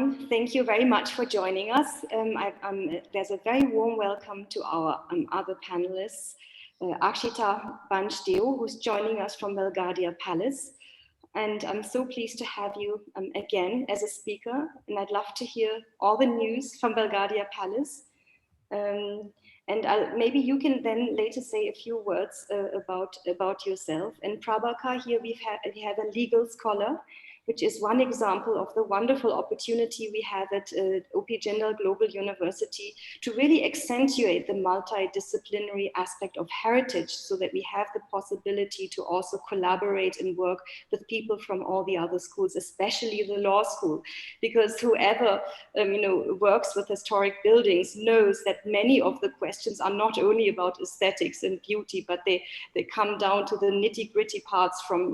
Thank you very much for joining us. There's a very warm welcome to our other panelists, Akshita, Bhanj, who's joining us from Belgadia Palace. And I'm so pleased to have you again as a speaker. And I'd love to hear all the news from Belgadia Palace. Maybe you can then later say a few words about yourself. And Prabhakar, here we have a legal scholar, which is one example of the wonderful opportunity we have at OP Jindal Global University to really accentuate the multidisciplinary aspect of heritage so that we have the possibility to also collaborate and work with people from all the other schools, especially the law school, because whoever works with historic buildings knows that many of the questions are not only about aesthetics and beauty, but they come down to the nitty-gritty parts from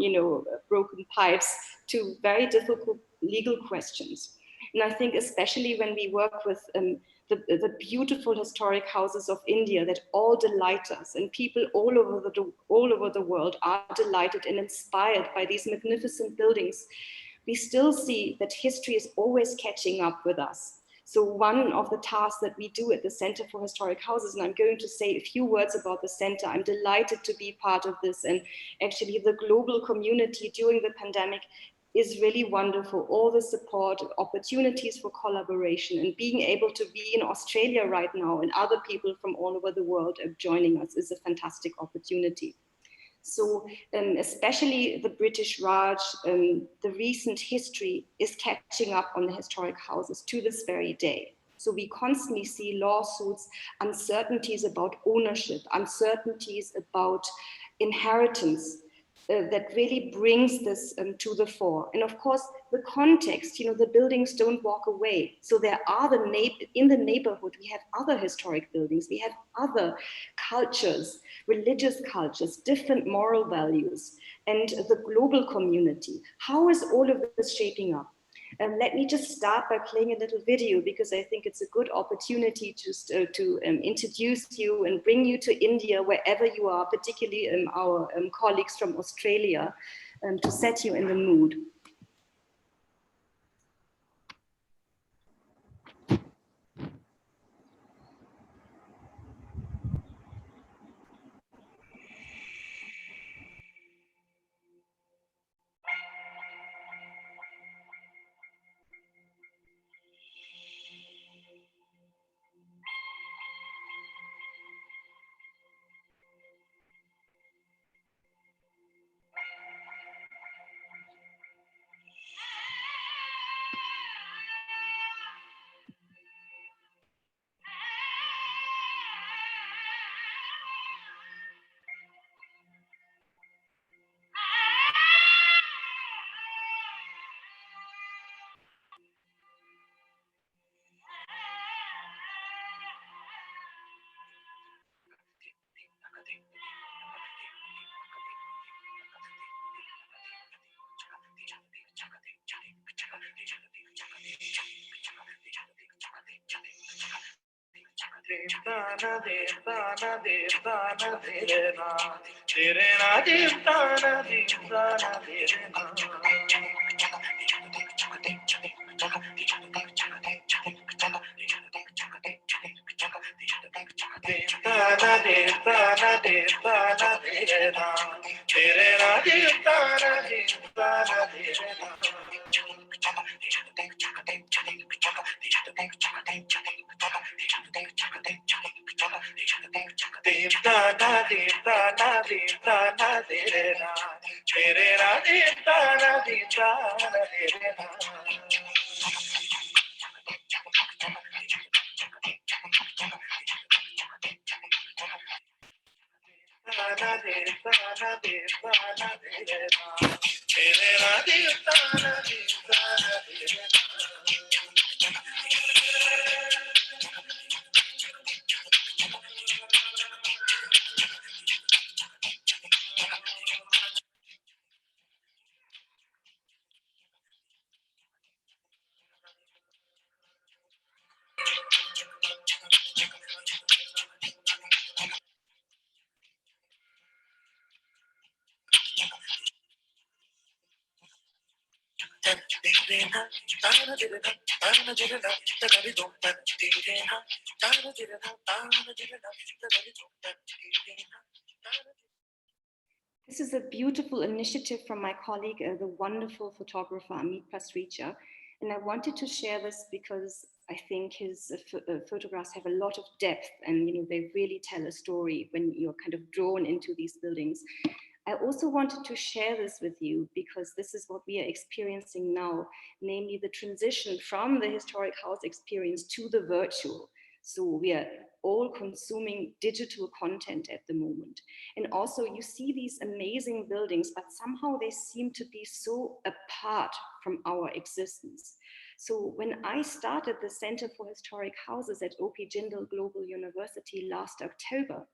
broken pipes to very difficult legal questions. And I think especially when we work with the beautiful historic houses of India that all delight us, and people all over the world are delighted and inspired by these magnificent buildings, we still see that history is always catching up with us. So one of the tasks that we do at the Center for Historic Houses, and I'm going to say a few words about the center, I'm delighted to be part of this, and actually the global community during the pandemic is really wonderful. All the support, opportunities for collaboration, and being able to be in Australia right now and other people from all over the world are joining us is a fantastic opportunity. So especially the British Raj, the recent history is catching up on the historic houses to this very day. So we constantly see lawsuits, uncertainties about ownership, uncertainties about inheritance, that really brings this to the fore. And of course, the context, the buildings don't walk away. So there are in the neighborhood, we have other historic buildings, we have other cultures, religious cultures, different moral values, and the global community. How is all of this shaping up? Let me just start by playing a little video, because I think it's a good opportunity just to introduce you and bring you to India, wherever you are, particularly our colleagues from Australia, to set you in the mood. This is a beautiful initiative from my colleague, the wonderful photographer Amit Pasricha. And I wanted to share this because I think his photographs have a lot of depth, and they really tell a story when you're kind of drawn into these buildings. I also wanted to share this with you because this is what we are experiencing now, namely the transition from the historic house experience to the virtual. So we are all consuming digital content at the moment. And also you see these amazing buildings, but somehow they seem to be so apart from our existence. So when I started the Center for Historic Houses at OP Jindal Global University last October,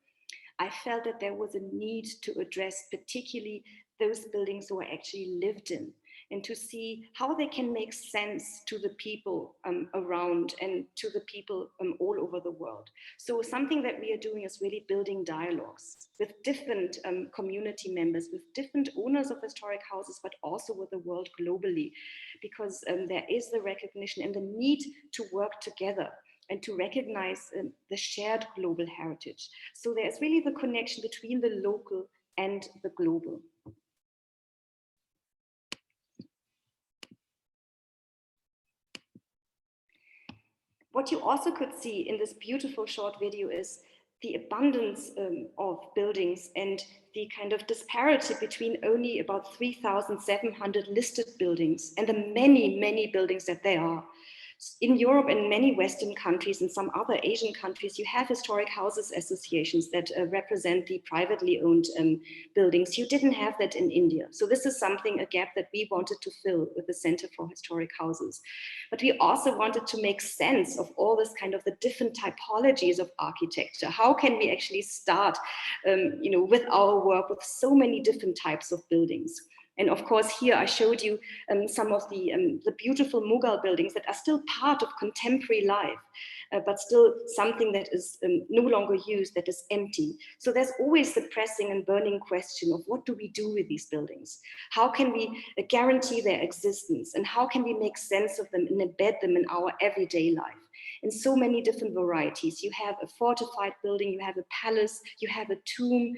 I felt that there was a need to address particularly those buildings who are actually lived in, and to see how they can make sense to the people around and to the people all over the world. So something that we are doing is really building dialogues with different community members, with different owners of historic houses, but also with the world globally, because there is the recognition and the need to work together and to recognize the shared global heritage. So there's really the connection between the local and the global. What you also could see in this beautiful short video is the abundance of buildings and the kind of disparity between only about 3,700 listed buildings and the many, many buildings that there are. In Europe and many Western countries and some other Asian countries, you have historic houses associations that represent the privately owned buildings. You didn't have that in India. So this is something, a gap that we wanted to fill with the Center for Historic Houses. But we also wanted to make sense of all this kind of the different typologies of architecture. How can we actually start with our work with so many different types of buildings? And of course, here I showed you some of the beautiful Mughal buildings that are still part of contemporary life, but still something that is no longer used, that is empty. So there's always the pressing and burning question of what do we do with these buildings? How can we guarantee their existence? And how can we make sense of them and embed them in our everyday life? In so many different varieties. You have a fortified building, you have a palace, you have a tomb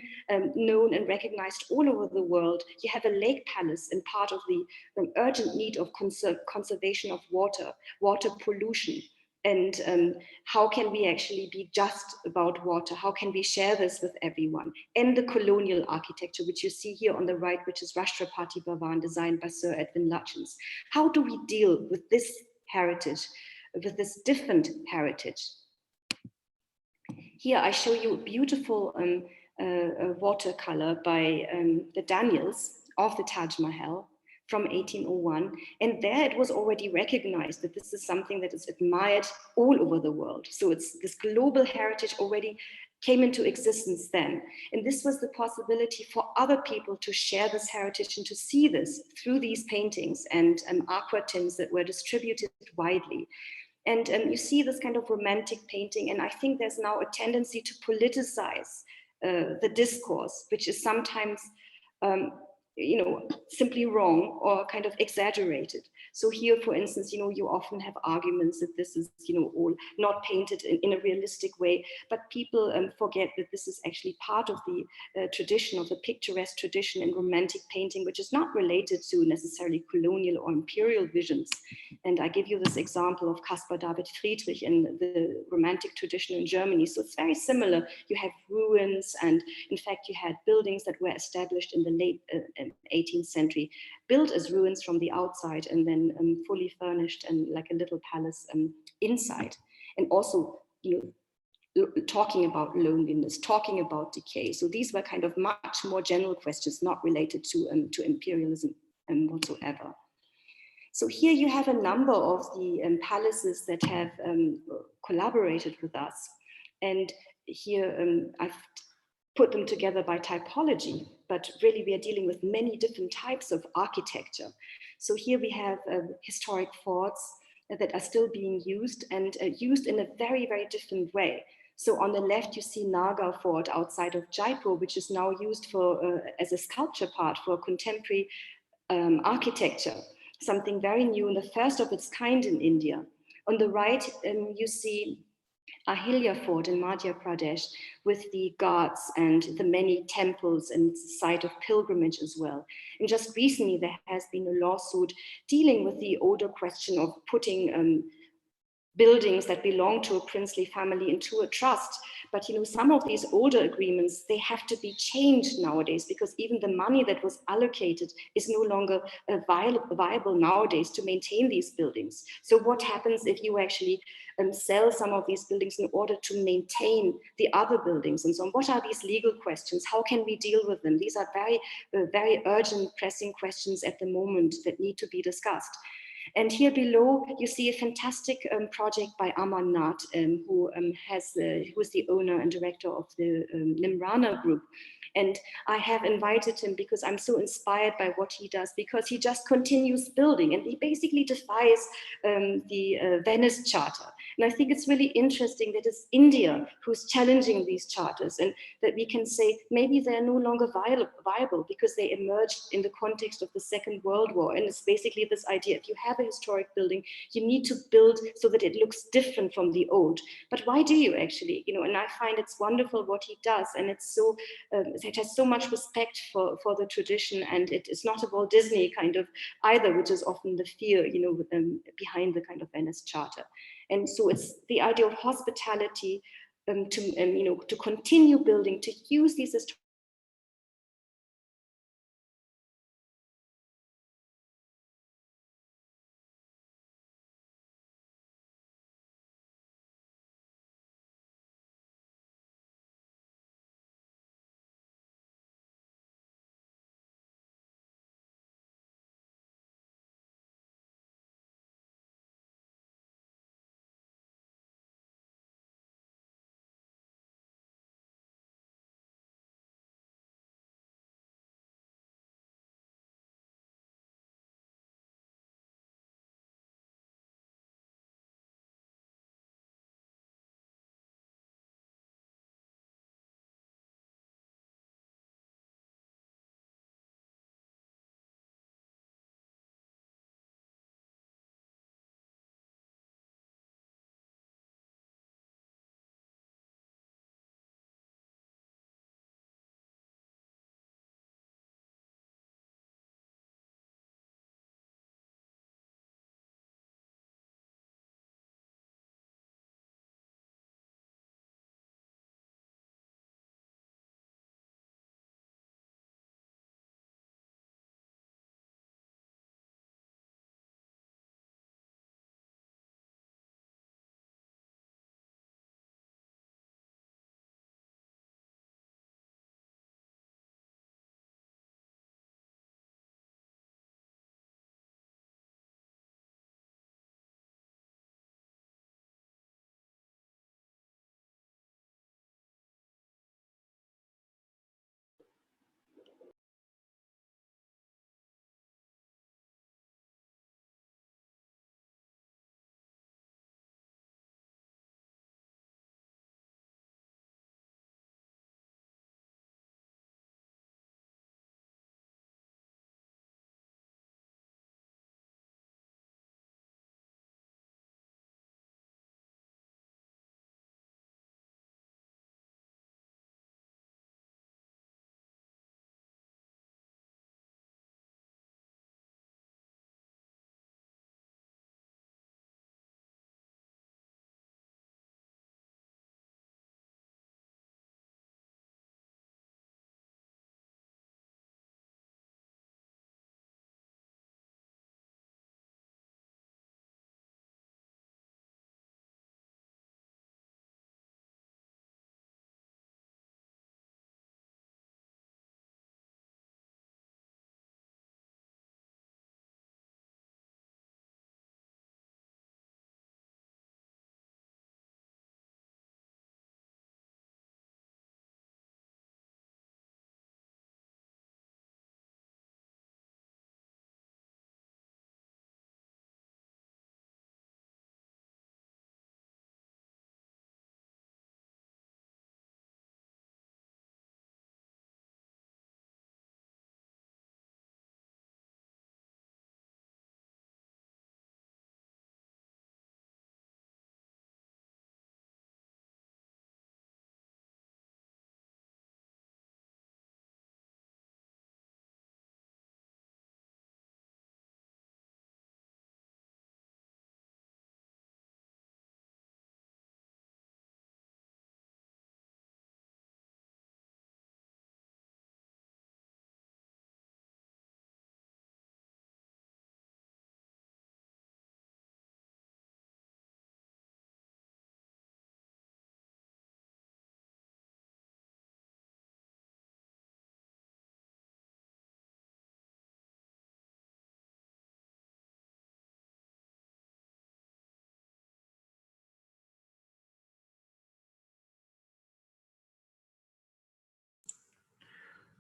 known and recognized all over the world. You have a lake palace and part of the urgent need of conservation of water pollution. And how can we actually be just about water? How can we share this with everyone? And the colonial architecture, which you see here on the right, which is Rashtrapati Bhavan, designed by Sir Edwin Lutyens. How do we deal with this heritage, with this different heritage? Here I show you a beautiful watercolor by the Daniels of the Taj Mahal from 1801. And there it was already recognized that this is something that is admired all over the world. So it's this global heritage already came into existence then. And this was the possibility for other people to share this heritage and to see this through these paintings and aquatints that were distributed widely. And you see this kind of romantic painting. And I think there's now a tendency to politicize the discourse, which is sometimes simply wrong or kind of exaggerated. So here, for instance, you often have arguments that this is, all not painted in a realistic way, but people forget that this is actually part of the tradition, of the picturesque tradition in romantic painting, which is not related to necessarily colonial or imperial visions. And I give you this example of Caspar David Friedrich in the romantic tradition in Germany. So it's very similar. You have ruins, and in fact, you had buildings that were established in the late 18th century, built as ruins from the outside and then fully furnished and like a little palace inside. And also, talking about loneliness, talking about decay. So these were kind of much more general questions, not related to imperialism whatsoever. So here you have a number of the palaces that have collaborated with us. And here I've put them together by typology, but really we are dealing with many different types of architecture. So here we have historic forts that are still being used and used in a very, very different way. So on the left, you see Naga Fort outside of Jaipur, which is now used for as a sculpture part for contemporary architecture. something very new and the first of its kind in India. On the right, you see Ahilya Fort in Madhya Pradesh with the Ghats and the many temples and site of pilgrimage as well. And just recently, there has been a lawsuit dealing with the older question of putting buildings that belong to a princely family into a trust. But some of these older agreements, they have to be changed nowadays because even the money that was allocated is no longer viable nowadays to maintain these buildings. So what happens if you actually sell some of these buildings in order to maintain the other buildings and so on? What are these legal questions? How can we deal with them? These are very urgent, pressing questions at the moment that need to be discussed. And here below, you see a fantastic project by Aman Nath, who is the owner and director of the Nimrana Group. And I have invited him because I'm so inspired by what he does, because he just continues building and he basically defies the Venice Charter. And I think it's really interesting that it's India who's challenging these charters, and that we can say maybe they're no longer viable because they emerged in the context of the Second World War. And it's basically this idea, if you have a historic building, you need to build so that it looks different from the old. But why do you actually? And I find it's wonderful what he does, and it's so it has so much respect for the tradition, and it is not a Walt Disney kind of either, which is often the fear, behind the kind of Venice Charter. And so it's the idea of hospitality to continue building, to use these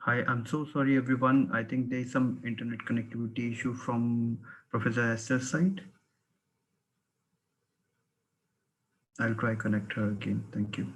Hi, I'm so sorry, everyone. I think there's some internet connectivity issue from Professor Esther's side. I'll try connect her again. Thank you.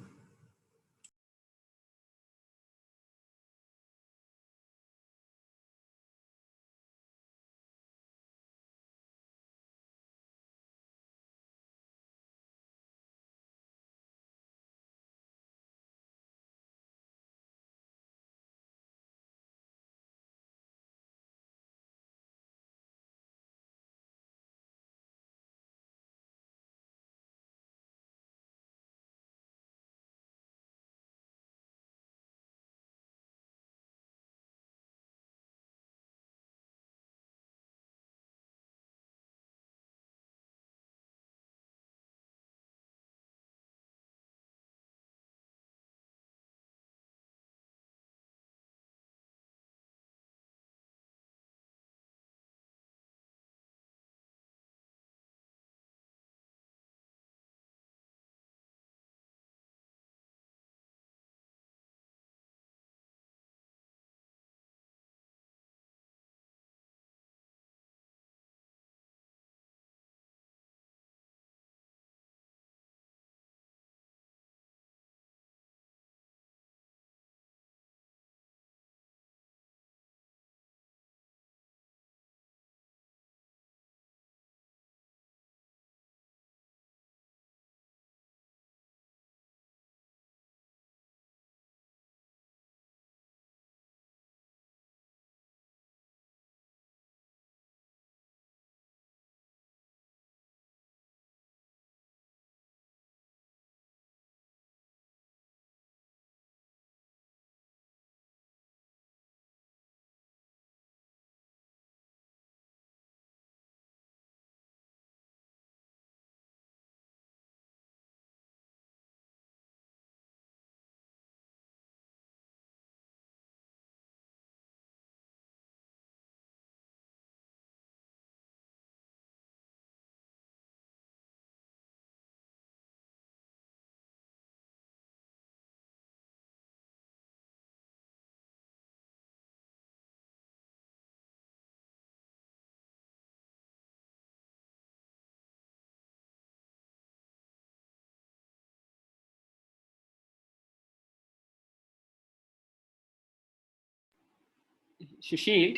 Sushil,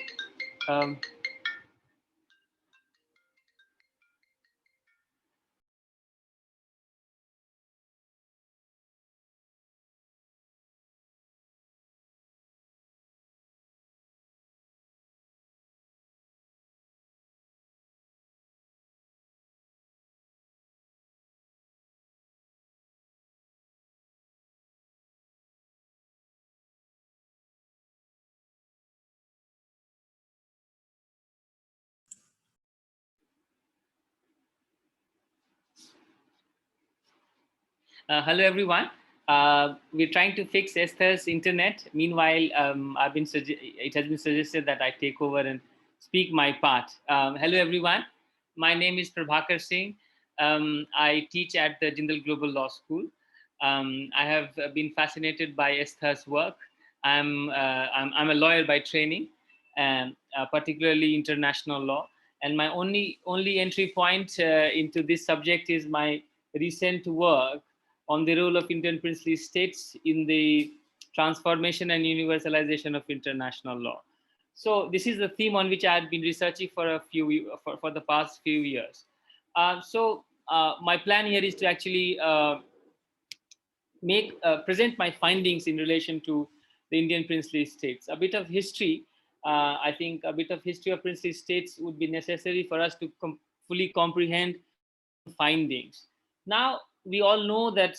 um, hello everyone. We're trying to fix Esther's internet. Meanwhile, it has been suggested that I take over and speak my part. Hello everyone. My name is Prabhakar Singh. I teach at the Jindal Global Law School. I have been fascinated by Esther's work. I'm a lawyer by training, and particularly international law. And my only entry point into this subject is my recent work on the role of Indian princely states in the transformation and universalization of international law. So this is the theme on which I had been researching for the past few years. My plan here is to actually present my findings in relation to the Indian princely states. A bit of history, I think, a bit of history of princely states would be necessary for us to fully comprehend my own findings. Now, we all know that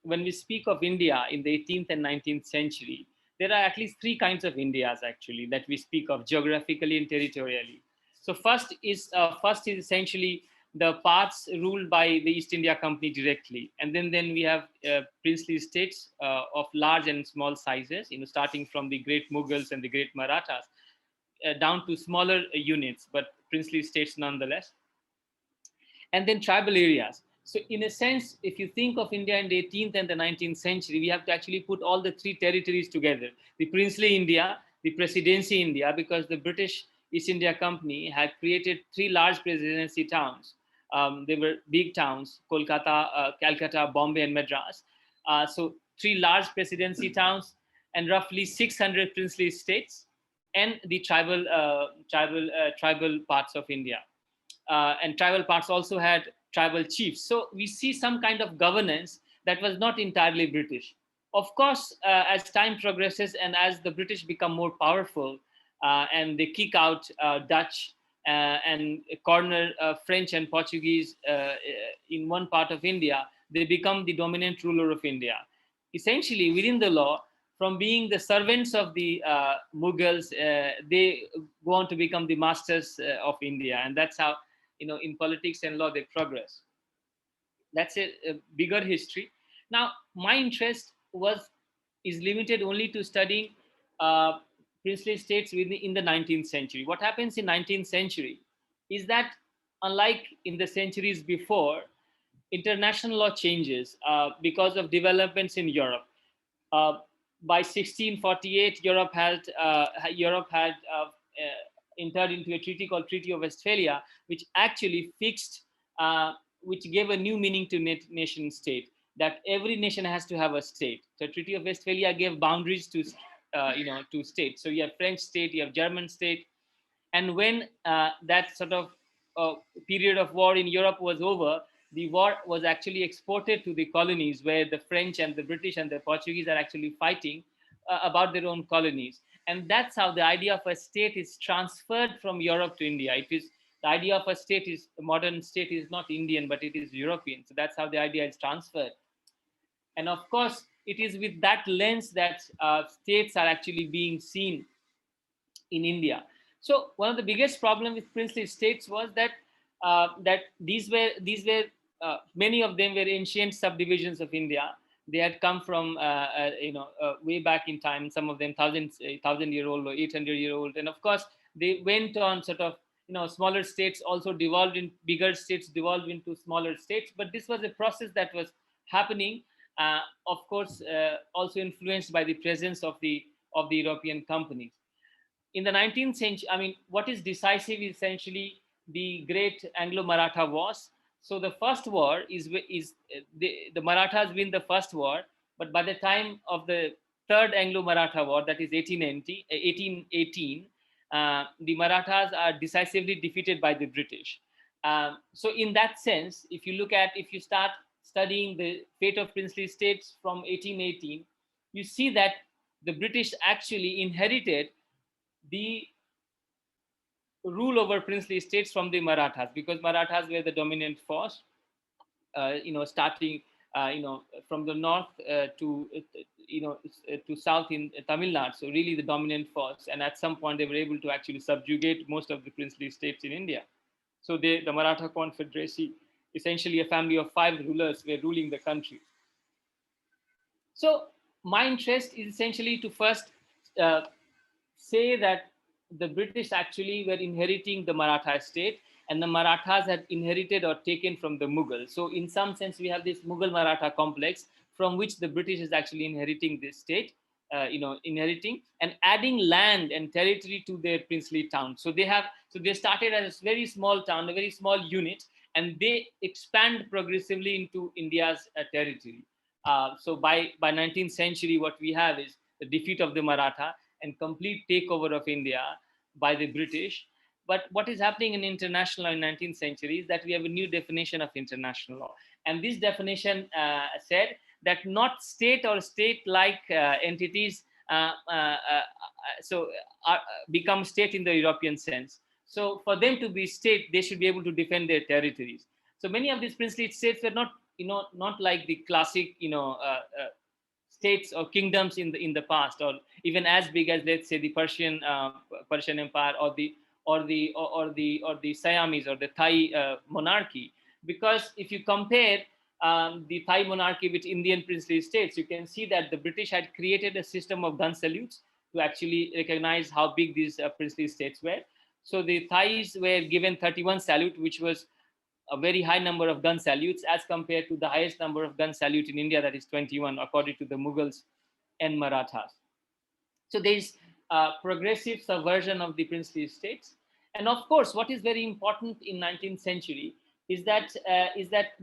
when we speak of India in the 18th and 19th century, there are at least three kinds of Indias actually that we speak of geographically and territorially. So first is essentially the parts ruled by the East India Company directly, and then we have princely states of large and small sizes, starting from the great Mughals and the great Marathas down to smaller units, but princely states nonetheless, and then tribal areas. So in a sense, if you think of India in the 18th and the 19th century, we have to actually put all the three territories together: the princely India, the presidency India, because the British East India Company had created three large presidency towns. They were big towns: Kolkata, Calcutta, Bombay, and Madras. So three large presidency towns and roughly 600 princely states, and the tribal parts of India. And tribal parts also had tribal chiefs. So we see some kind of governance that was not entirely British. Of course, as time progresses and as the British become more powerful and they kick out Dutch and corner French and Portuguese in one part of India, they become the dominant ruler of India. Essentially, within the law, from being the servants of the Mughals, they go on to become the masters of India, and that's how, in politics and law they progress. That's a bigger history. Now, my interest is limited only to studying uh, princely states in the 19th century. What happens in 19th century is that, unlike in the centuries before, international law changes because of developments in Europe. Uh, by 1648, Europe had entered into a treaty called Treaty of Westphalia, which actually fixed, which gave a new meaning to nation state, that every nation has to have a state. So Treaty of Westphalia gave boundaries to, to states. So you have French state, you have German state, and when that sort of period of war in Europe was over, the war was actually exported to the colonies, where the French and the British and the Portuguese are actually fighting about their own colonies. And that's how the idea of a state is transferred from Europe to India. It is the idea of a modern state is not Indian, but it is European. So that's how the idea is transferred. And of course, it is with that lens that states are actually being seen in India. So one of the biggest problems with princely states was that these were many of them were ancient subdivisions of India. They had come from way back in time. Some of them thousand-year old or 800-year old, and of course they went on sort of, smaller states also devolved in bigger states, devolved into smaller states. But this was a process that was happening, of course, also influenced by the presence of the European companies in the 19th century. I mean, what is decisive is essentially the Great Anglo-Maratha Wars. So the first war is the Marathas win the first war, but by the time of the third Anglo-Maratha War, that is 1818, the Marathas are decisively defeated by the British. So in that sense, if you start studying the fate of princely states from 1818, you see that the British actually inherited the rule over princely states from the Marathas, because Marathas were the dominant force, starting, from the north to south in Tamil Nadu. So really the dominant force. And at some point they were able to actually subjugate most of the princely states in India. So the Maratha Confederacy, essentially a family of 5 rulers, were ruling the country. So my interest is essentially to first say that the British actually were inheriting the Maratha state, and the Marathas had inherited or taken from the Mughals. So in some sense, we have this Mughal Maratha complex from which the British is actually inheriting this state, inheriting and adding land and territory to their princely town. So they started as a very small town, a very small unit, and they expand progressively into India's territory. So by 19th century, what we have is the defeat of the Maratha and complete takeover of India by the British. But what is happening in international law in 19th century is that we have a new definition of international law. And this definition said that not state or state-like entities become state in the European sense. So for them to be state, they should be able to defend their territories. So many of these princely states were not like the classic, states or kingdoms in the past, or even as big as, let's say, the Persian Empire or the Siamese or the Thai monarchy. Because if you compare the Thai monarchy with Indian princely states, you can see that the British had created a system of gun salutes to actually recognize how big these princely states were. So the Thais were given 31 salute, which was a very high number of gun salutes as compared to the highest number of gun salute in India, that is 21, according to the Mughals and Marathas. So there's progressive subversion of the princely states. And of course, what is very important in 19th century is that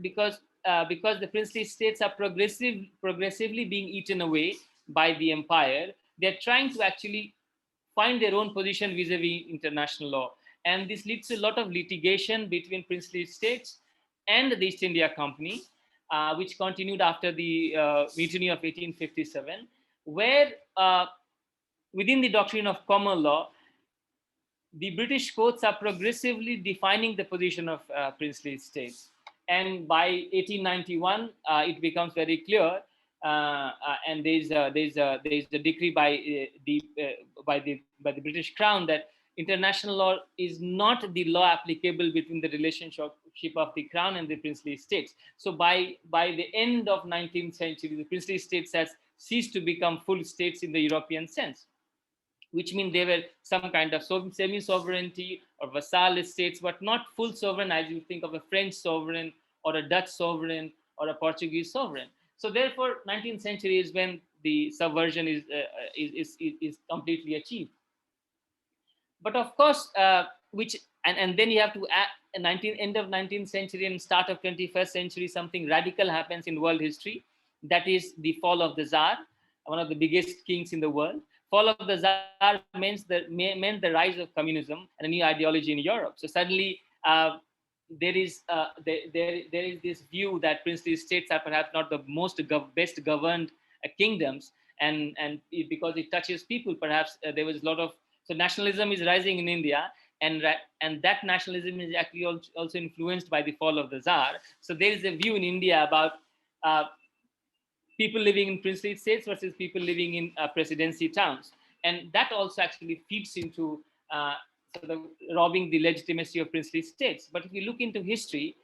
because the princely states are progressively being eaten away by the empire, they're trying to actually find their own position vis-a-vis international law. And this leads to a lot of litigation between princely states and the East India Company, which continued after the mutiny of 1857, where within the doctrine of common law, the British courts are progressively defining the position of princely states. And by 1891, it becomes very clear, and there's a decree by the British Crown that international law is not the law applicable between the relationship of the Crown and the princely states. So by the end of 19th century, the princely states has ceased to become full states in the European sense, which means they were some kind of semi-sovereignty or vassal states, but not full sovereign as you think of a French sovereign or a Dutch sovereign or a Portuguese sovereign. So therefore, 19th century is when the subversion is completely achieved. But of course, and then you have to add end of 19th century and start of 21st century, something radical happens in world history. That is the fall of the Tsar, one of the biggest kings in the world. Fall of the Tsar meant the rise of communism and a new ideology in Europe. So suddenly there is this view that princely states are perhaps not the best governed kingdoms, and because it touches people, perhaps there was a lot of, so nationalism is rising in India, and that nationalism is actually also influenced by the fall of the Tsar. So there is a view in India about people living in princely states versus people living in presidency towns, and that also actually feeds into sort of robbing the legitimacy of princely states. But if you look into history,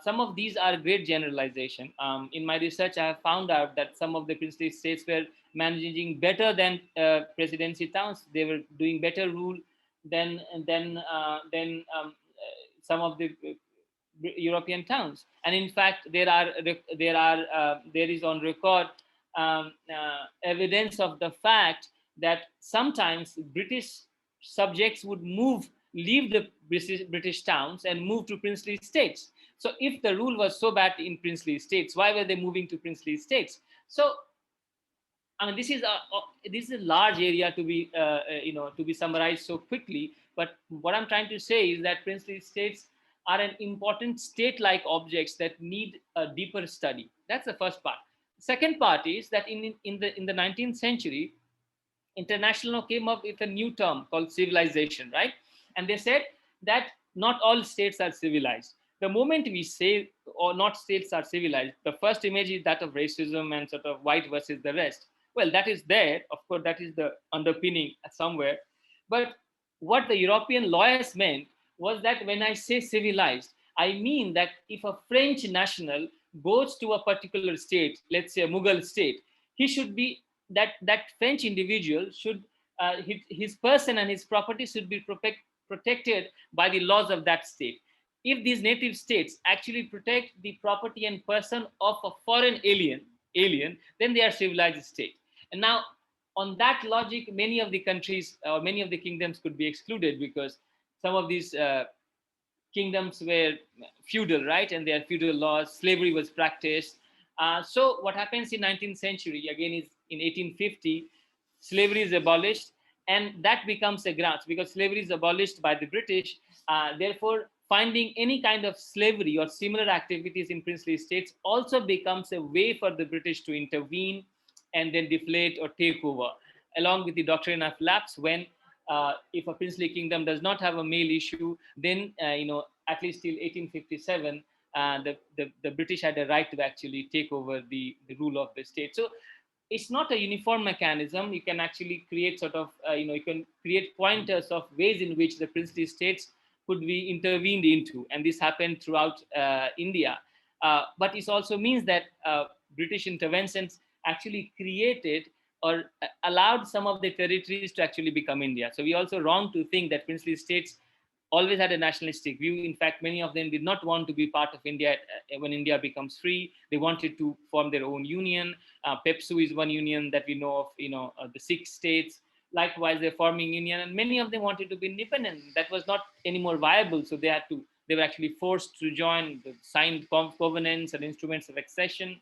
some of these are great generalization. In my research, I have found out that some of the princely states were managing better than presidency towns. They were doing better rule than some of the European towns. And in fact, there is on record evidence of the fact that sometimes British subjects would leave the British towns and move to princely states. So if the rule was so bad in princely states, why were they moving to princely states? So I mean, this is a large area to be summarized so quickly. But what I'm trying to say is that princely states are an important state-like objects that need a deeper study. That's the first part. Second part is that in the 19th century, international law came up with a new term called civilization, right? And they said that not all states are civilized. The moment we say or not states are civilized, the first image is that of racism and sort of white versus the rest. Well, that is there, of course, that is the underpinning somewhere. But what the European lawyers meant was that when I say civilized, I mean that if a French national goes to a particular state, let's say a Mughal state, he should be that French individual should his person and his property should be protected by the laws of that state. If these native states actually protect the property and person of a foreign alien, then they are civilized state. And now, on that logic, many of the countries or many of the kingdoms could be excluded because some of these kingdoms were feudal, right? And there are feudal laws, slavery was practiced. So what happens in 19th century, again, is in 1850, slavery is abolished, and that becomes a grounds because slavery is abolished by the British. Therefore, finding any kind of slavery or similar activities in princely states also becomes a way for the British to intervene and then deflate or take over, along with the doctrine of lapse, when if a princely kingdom does not have a male issue, then at least till 1857, the British had a right to actually take over the rule of the state. So it's not a uniform mechanism. You can actually create sort of, you can create pointers of ways in which the princely states could be intervened into. And this happened throughout India. But it also means that British interventions actually created or allowed some of the territories to actually become India. So we also wrong to think that princely states always had a nationalistic view. In fact, many of them did not want to be part of India when India becomes free. They wanted to form their own union. PEPSU is one union that we know of, the 6 states. Likewise, they're forming union, and many of them wanted to be independent. That was not anymore viable, so they were actually forced to join the signed covenants and instruments of accession.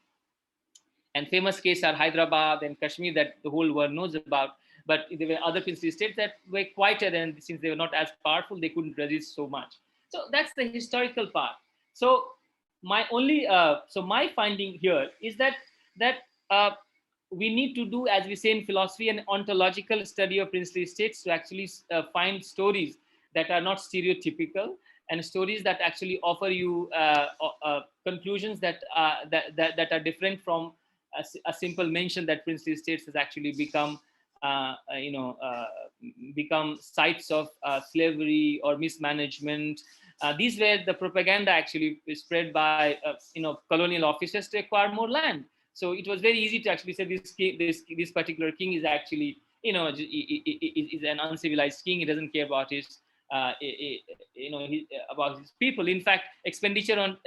And famous cases are Hyderabad and Kashmir that the whole world knows about. But there were other princely states that were quieter, and since they were not as powerful, they couldn't resist so much. So that's the historical part. So my finding here is that we need to do, as we say in philosophy, an ontological study of princely states to actually find stories that are not stereotypical, and stories that actually offer you conclusions that are different from a simple mention that princely states has actually become become sites of slavery or mismanagement. These were the propaganda actually spread by colonial officers to acquire more land. So it was very easy to actually say this particular king is actually is an uncivilized king. He doesn't care about his about his people. In fact, expenditure on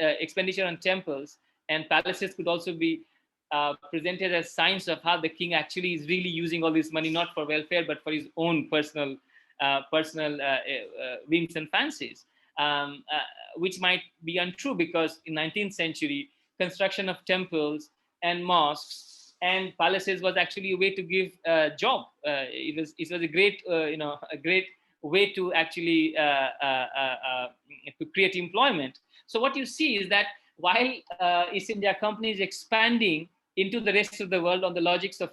temples and palaces could also be presented as signs of how the king actually is really using all this money not for welfare but for his own personal whims and fancies, which might be untrue, because in 19th century construction of temples and mosques and palaces was actually a way to give job. It was a great a great way to actually to create employment. So what you see is that while East India Company is expanding into the rest of the world on the logics of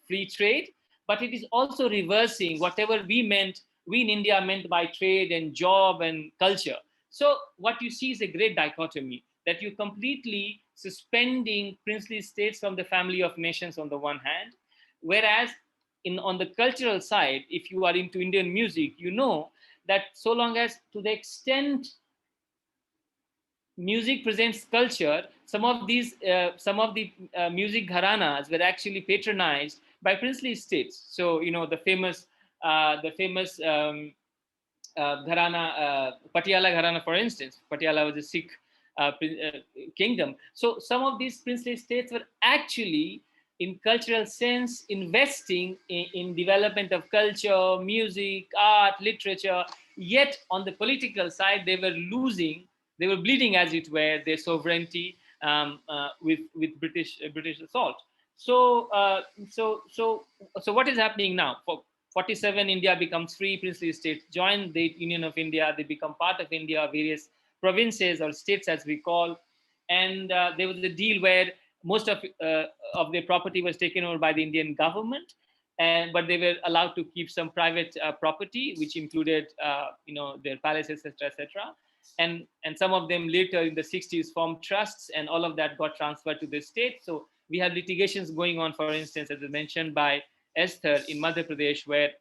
free trade, but it is also reversing whatever we in India meant by trade and job and culture. So what you see is a great dichotomy, that you completely suspending princely states from the family of nations on the one hand, whereas on the cultural side, if you are into Indian music, you know that so long as to the extent music presents culture, some of the music gharanas were actually patronized by princely states. So the famous gharana, Patiala gharana, for instance. Patiala was a Sikh kingdom. So some of these princely states were actually, in cultural sense, investing in development of culture, music, art, literature. Yet on the political side, they were bleeding, as it were, their sovereignty with British assault. So what is happening now? For 47, India becomes free. Princely states join the Union of India. They become part of India, various provinces or states, as we call. And there was a deal where most of their property was taken over by the Indian government, but they were allowed to keep some private property, which included their palaces, etc. And some of them later in the 60s formed trusts, and all of that got transferred to the state. So we have litigations going on, for instance, as I mentioned by Esther, in Madhya Pradesh, where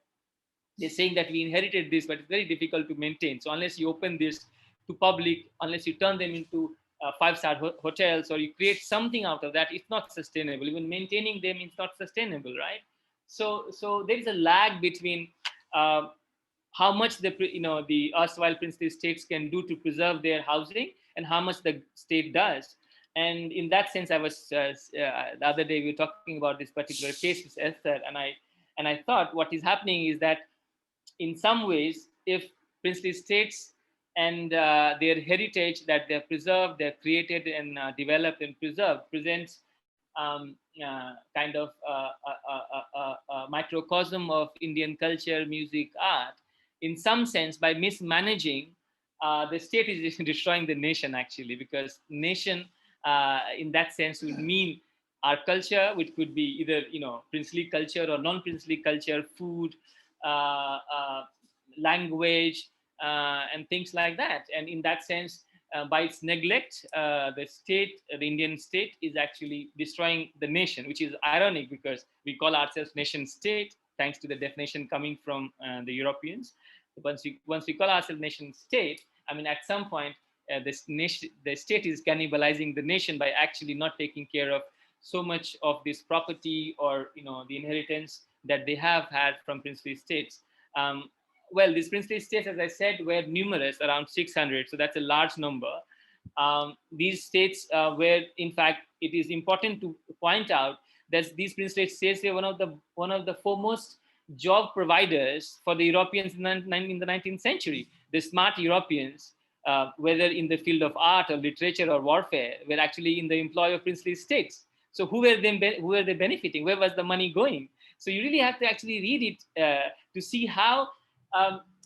they're saying that we inherited this, but it's very difficult to maintain. So unless you open this to public, unless you turn them into 5-star hotels, or you create something out of that, it's not sustainable. Even maintaining them is not sustainable, right? So there is a lag between how much the erstwhile princely states can do to preserve their housing and how much the state does. And in that sense, I was the other day we were talking about this particular case with Esther, and I thought what is happening is that in some ways, if princely states and their heritage that they're preserved, they're created and developed and preserved, presents kind of a microcosm of Indian culture, music, art. In some sense, by mismanaging, the state is destroying the nation, actually, because nation in that sense would mean our culture, which could be either princely culture or non-princely culture, food, language, and things like that. And in that sense, by its neglect, the Indian state is actually destroying the nation, which is ironic because we call ourselves nation state, thanks to the definition coming from the Europeans. Once we call ourselves nation state, I mean, at some point, the state is cannibalizing the nation by actually not taking care of so much of this property or the inheritance that they have had from princely states. well, these princely states, as I said, were numerous, around 600. So that's a large number. These states were, in fact, it is important to point out that these princely states were one of the foremost job providers for the Europeans in the 19th century. The smart Europeans, whether in the field of art or literature or warfare, were actually in the employ of princely states. So who were they benefiting? Where was the money going? So you really have to actually read it to see how,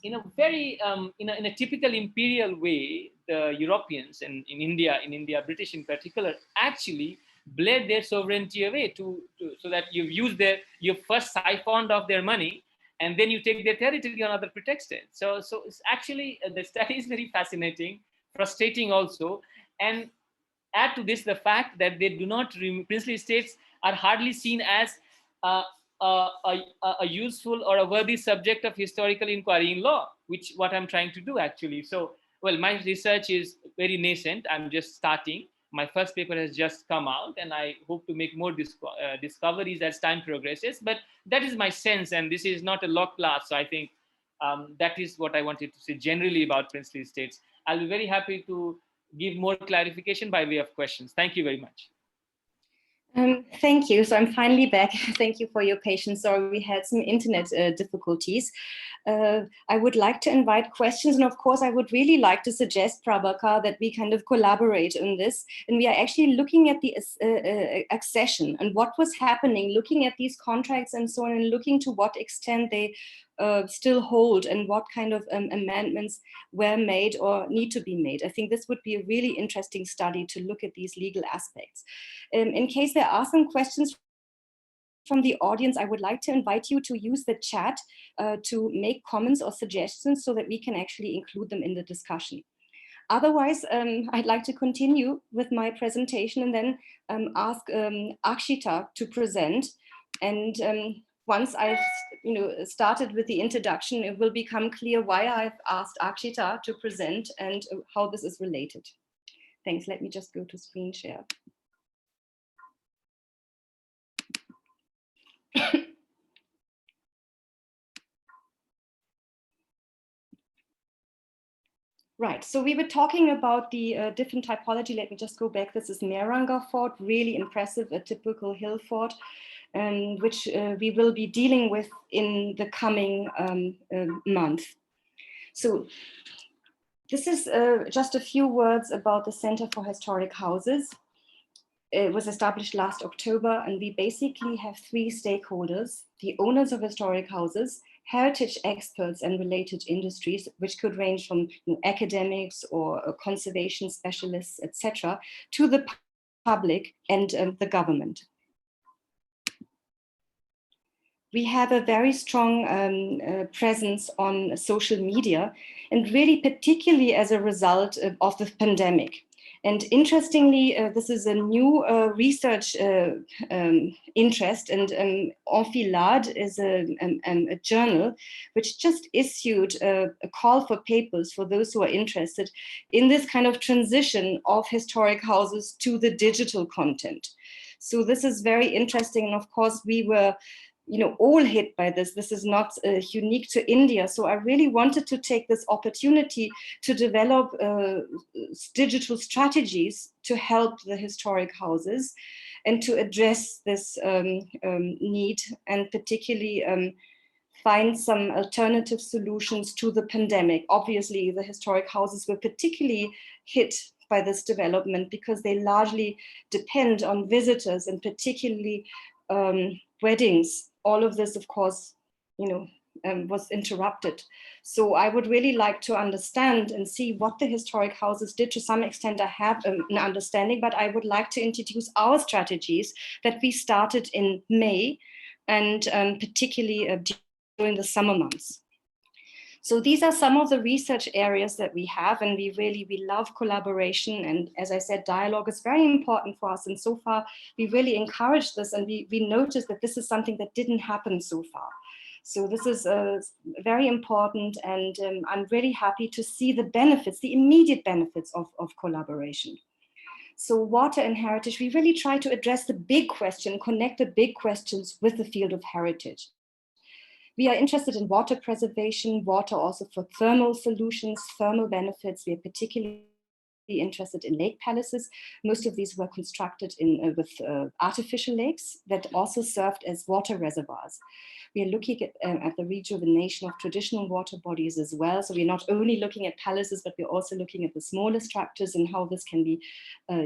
in a very in a typical imperial way, the Europeans and in India, British in particular, actually bled their sovereignty away so that you've first siphoned off their money, and then you take their territory on other pretexts. So it's actually the study is very fascinating, frustrating also, and add to this the fact that they do not, princely states are hardly seen as uh, a useful or a worthy subject of historical inquiry in law, which what I'm trying to do actually. So, well, my research is very nascent. I'm just starting. My first paper has just come out, and I hope to make more discoveries as time progresses. But that is my sense, and this is not a law class. So I think that is what I wanted to say generally about princely states. I'll be very happy to give more clarification by way of questions. Thank you very much. Thank you. So I'm finally back. Thank you for your patience. Sorry, we had some internet difficulties. I would like to invite questions. And of course, I would really like to suggest, Prabhakar, that we kind of collaborate on this. And we are actually looking at the accession and what was happening, looking at these contracts and so on, and looking to what extent they still hold and what kind of amendments were made or need to be made. I think this would be a really interesting study to look at these legal aspects. In case there are some questions from the audience, I would like to invite you to use the chat to make comments or suggestions so that we can actually include them in the discussion. Otherwise, I'd like to continue with my presentation and then ask Akshita to present. And once I've started with the introduction, it will become clear why I've asked Akshita to present and how this is related. Thanks. Let me just go to screen share. Right, so we were talking about the different typology. Let me just go back. This is Mehranga fort, really impressive, a typical hill fort, which we will be dealing with in the coming month. So this is just a few words about the Center for Historic Houses. It was established last October, and we basically have three stakeholders: the owners of historic houses, heritage experts and related industries, which could range from academics or conservation specialists, etc., to the public and the government. We have a very strong presence on social media, and really particularly as a result of the pandemic. And interestingly, this is a new research interest, and Enfilade is a journal which just issued a call for papers for those who are interested in this kind of transition of historic houses to the digital content. So this is very interesting, and of course we were all hit by this. This is not unique to India. So I really wanted to take this opportunity to develop digital strategies to help the historic houses and to address this need, and particularly find some alternative solutions to the pandemic. Obviously, the historic houses were particularly hit by this development because they largely depend on visitors, and particularly weddings. All of this, of course, was interrupted. So I would really like to understand and see what the historic houses did. To some extent, I have an understanding, but I would like to introduce our strategies that we started in May, and particularly during the summer months. So these are some of the research areas that we have, and we love collaboration. And as I said, dialogue is very important for us. And so far, we really encourage this, and we noticed that this is something that didn't happen so far. So this is very important, and I'm really happy to see the benefits, the immediate benefits of collaboration. So water and heritage, we really try to address the big question, connect the big questions with the field of heritage. We are interested in water preservation, water also for thermal solutions, thermal benefits. We are particularly interested in lake palaces. Most of these were constructed with artificial lakes that also served as water reservoirs. We are looking at the rejuvenation of traditional water bodies as well. So we're not only looking at palaces, but we're also looking at the smaller structures and how this can be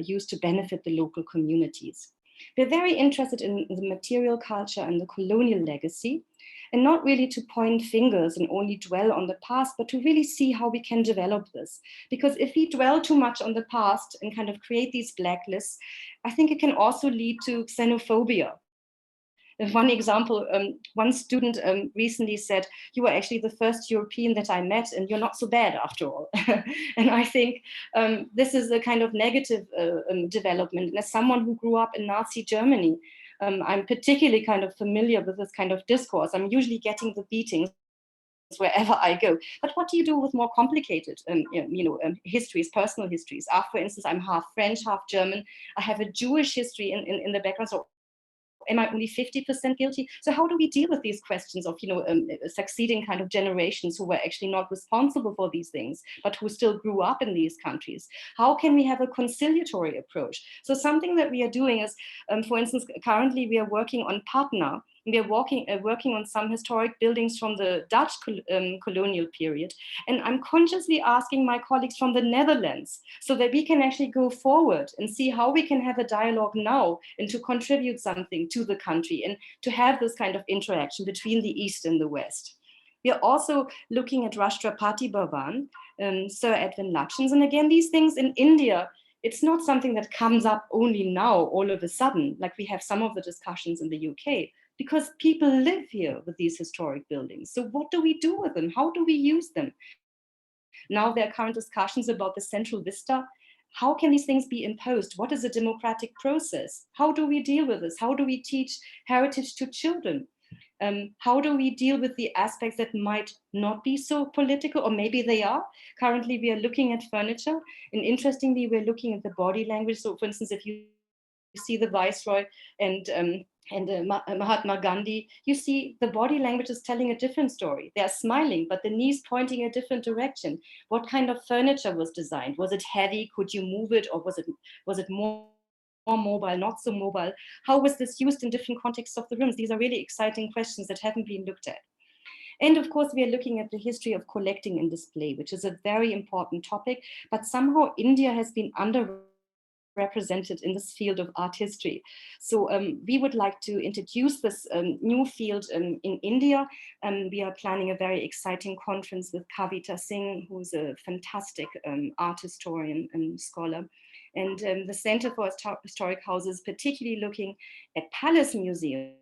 used to benefit the local communities. We're very interested in the material culture and the colonial legacy, and not really to point fingers and only dwell on the past, but to really see how we can develop this. Because if we dwell too much on the past and kind of create these blacklists, I think it can also lead to xenophobia. One example, one student recently said, "You were actually the first European that I met, and you're not so bad after all." And I think this is a kind of negative development. And as someone who grew up in Nazi Germany, I'm particularly kind of familiar with this kind of discourse. I'm usually getting the beatings wherever I go. But what do you do with more complicated histories, personal histories? For instance, I'm half French, half German. I have a Jewish history in the background. So am I only 50% guilty? So how do we deal with these questions of, succeeding kind of generations who were actually not responsible for these things, but who still grew up in these countries? How can we have a conciliatory approach? So something that we are doing is, for instance, currently we are working on Patna. We are working on some historic buildings from the Dutch colonial period. And I'm consciously asking my colleagues from the Netherlands so that we can actually go forward and see how we can have a dialogue now and to contribute something to the country and to have this kind of interaction between the East and the West. We are also looking at Rashtrapati Bhavan, Sir Edwin Lutyens. And again, these things in India, it's not something that comes up only now, all of a sudden, like we have some of the discussions in the UK, because people live here with these historic buildings. So what do we do with them? How do we use them? Now there are current discussions about the central vista. How can these things be imposed? What is a democratic process? How do we deal with this? How do we teach heritage to children? How do we deal with the aspects that might not be so political, or maybe they are? Currently, we are looking at furniture, and interestingly, we're looking at the body language. So, for instance, if you see the Viceroy and Mahatma Gandhi, you see the body language is telling a different story. They are smiling, but the knees pointing a different direction. What kind of furniture was designed? Was it heavy? Could you move it, or was it more mobile, not so mobile? How was this used in different contexts of the rooms? These are really exciting questions that haven't been looked at. And of course, we are looking at the history of collecting and display, which is a very important topic, but somehow India has been underrepresented in this field of art history. So we would like to introduce this new field in India. We are planning a very exciting conference with Kavita Singh, who's a fantastic art historian and scholar. And the Center for Historic Houses, particularly looking at palace museums,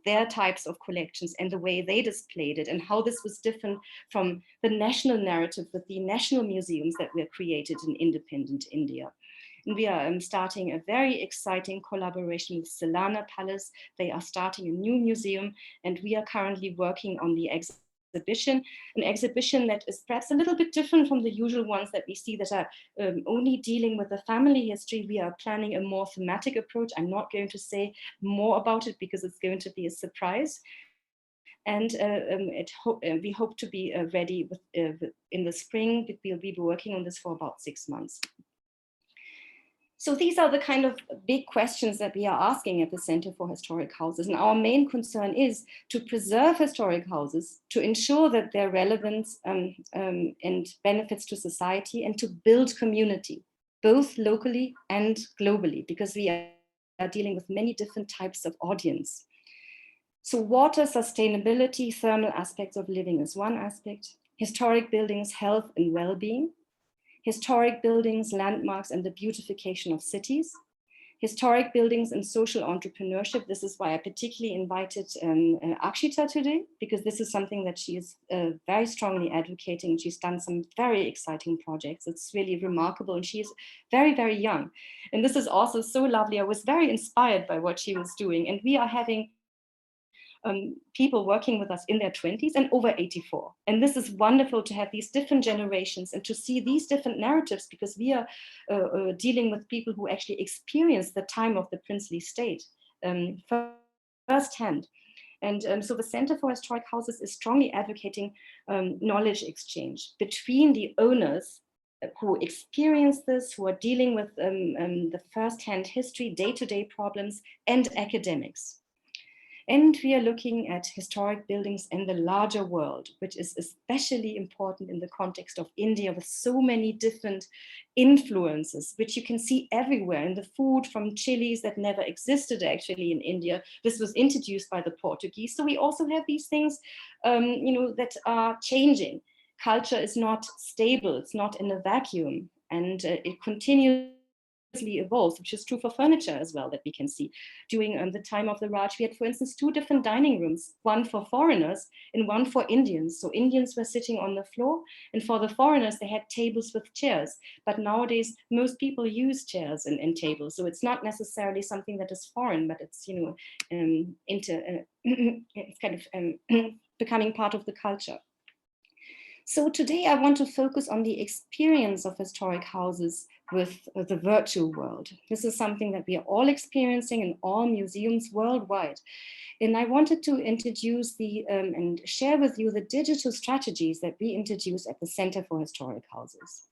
their types of collections and the way they displayed it, and how this was different from the national narrative with the national museums that were created in independent India. And we are starting a very exciting collaboration with Celana Palace. They are starting a new museum, and we are currently working on the exhibition, an exhibition that is perhaps a little bit different from the usual ones that we see that are only dealing with the family history. We are planning a more thematic approach. I'm not going to say more about it because it's going to be a surprise. And we hope to be ready in the spring. We'll be working on this for about 6 months. So these are the kind of big questions that we are asking at the Center for Historic Houses. And our main concern is to preserve historic houses, to ensure that their relevance and benefits to society, and to build community, both locally and globally, because we are dealing with many different types of audience. So water, sustainability, thermal aspects of living is one aspect. Historic buildings, health and well-being. Historic buildings, landmarks, and the beautification of cities. Historic buildings and social entrepreneurship. This is why I particularly invited Akshita today, because this is something that she is very strongly advocating. She's done some very exciting projects. It's really remarkable, and she's very, very young. And this is also so lovely. I was very inspired by what she was doing. And we are having people working with us in their 20s and over 84. And this is wonderful to have these different generations and to see these different narratives, because we are dealing with people who actually experienced the time of the princely state firsthand. And so the Center for Historic Houses is strongly advocating knowledge exchange between the owners who experience this, who are dealing with the first-hand history, day-to-day problems, and academics. And we are looking at historic buildings in the larger world, which is especially important in the context of India, with so many different influences, which you can see everywhere in the food, from chilies that never existed actually in India. This was introduced by the Portuguese. So we also have these things, that are changing. Culture is not stable, it's not in a vacuum, and it continues evolves, which is true for furniture as well, that we can see. During the time of the Raj, we had, for instance, 2 different dining rooms, one for foreigners and one for Indians. So Indians were sitting on the floor, and for the foreigners, they had tables with chairs. But nowadays, most people use chairs and tables. So it's not necessarily something that is foreign, but it's, it's kind of becoming part of the culture. So today I want to focus on the experience of historic houses with the virtual world. This is something that we are all experiencing in all museums worldwide. And I wanted to introduce and share with you the digital strategies that we introduced at the Center for Historic Houses.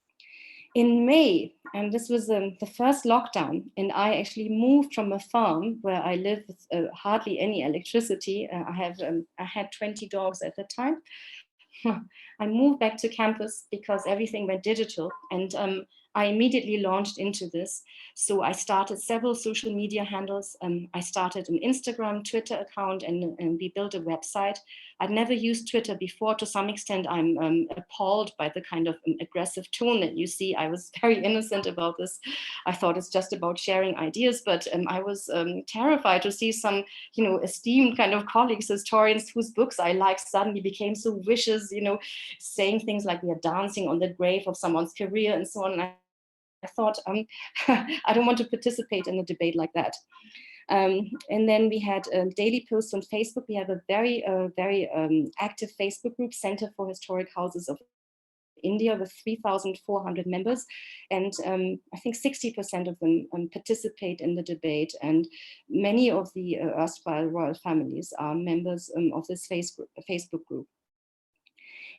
In May, and this was the first lockdown, and I actually moved from a farm where I live with hardly any electricity. I had 20 dogs at the time. I moved back to campus because everything went digital, and I immediately launched into this. So I started several social media handles. I started an Instagram, Twitter account, and we built a website. I'd never used Twitter before. To some extent, I'm appalled by the kind of aggressive tone that you see. I was very innocent about this. I thought it's just about sharing ideas, but I was terrified to see some, esteemed kind of colleagues, historians whose books I liked suddenly became so vicious, saying things like we are dancing on the grave of someone's career and so on. And I thought, I don't want to participate in a debate like that. And then we had daily posts on Facebook. We have a very active Facebook group, Center for Historic Houses of India, with 3,400 members. And I think 60% of them participate in the debate. And many of the erstwhile royal families are members of this Facebook group.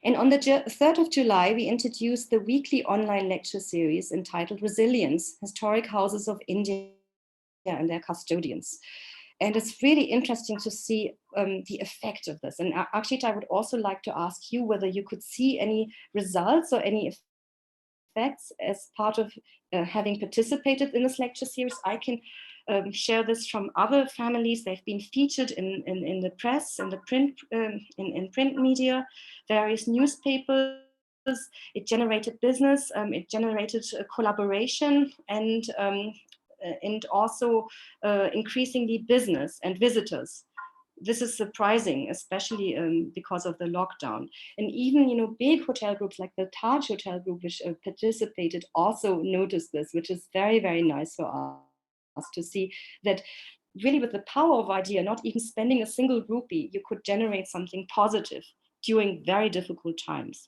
And on the 3rd of July, we introduced the weekly online lecture series entitled Resilience, Historic Houses of India and Their Custodians. And it's really interesting to see the effect of this. And Akshita, I would also like to ask you whether you could see any results or any effects as part of having participated in this lecture series. I can share this from other families. They've been featured in the press, in the print, in print media, various newspapers. It generated business, it generated collaboration, and also increasingly business and visitors. This is surprising, especially because of the lockdown. And even, big hotel groups like the Taj Hotel Group, which participated, also noticed this, which is very, very nice for us to see that really with the power of idea, not even spending a single rupee, you could generate something positive during very difficult times.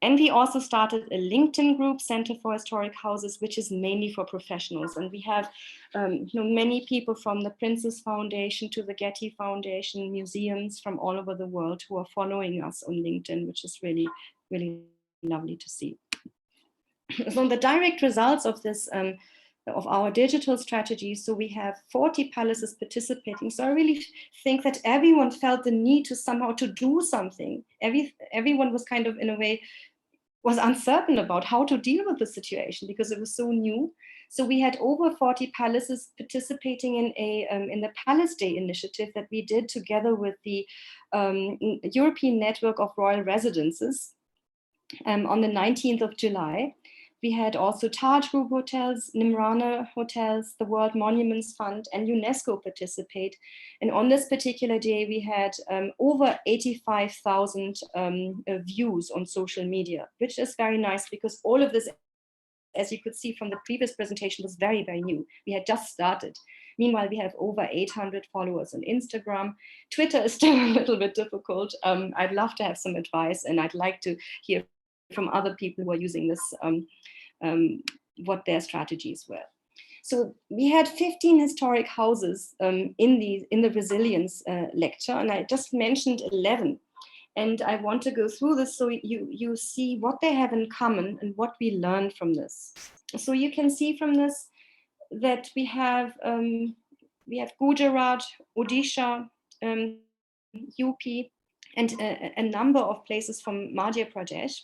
And we also started a LinkedIn group, Center for Historic Houses, which is mainly for professionals. And we have many people from the Princess Foundation to the Getty Foundation, museums from all over the world who are following us on LinkedIn, which is really, really lovely to see. So the direct results of this, of our digital strategy, so we have 40 palaces participating. So I really think that everyone felt the need to somehow to do something. Everyone was kind of, in a way, was uncertain about how to deal with the situation because it was so new. So we had over 40 palaces participating in the Palace Day initiative that we did together with the European Network of Royal Residences on the 19th of July. We had also Taj Group hotels, Nimrana hotels, the World Monuments Fund, and UNESCO participate. And on this particular day, we had over 85,000 views on social media, which is very nice because all of this, as you could see from the previous presentation, was very, very new. We had just started. Meanwhile, we have over 800 followers on Instagram. Twitter is still a little bit difficult. I'd love to have some advice, and I'd like to hear from other people who are using this, what their strategies were. So we had 15 historic houses in the resilience lecture, and I just mentioned 11. And I want to go through this so you see what they have in common and what we learned from this. So you can see from this that we have Gujarat, Odisha, UP, and a number of places from Madhya Pradesh.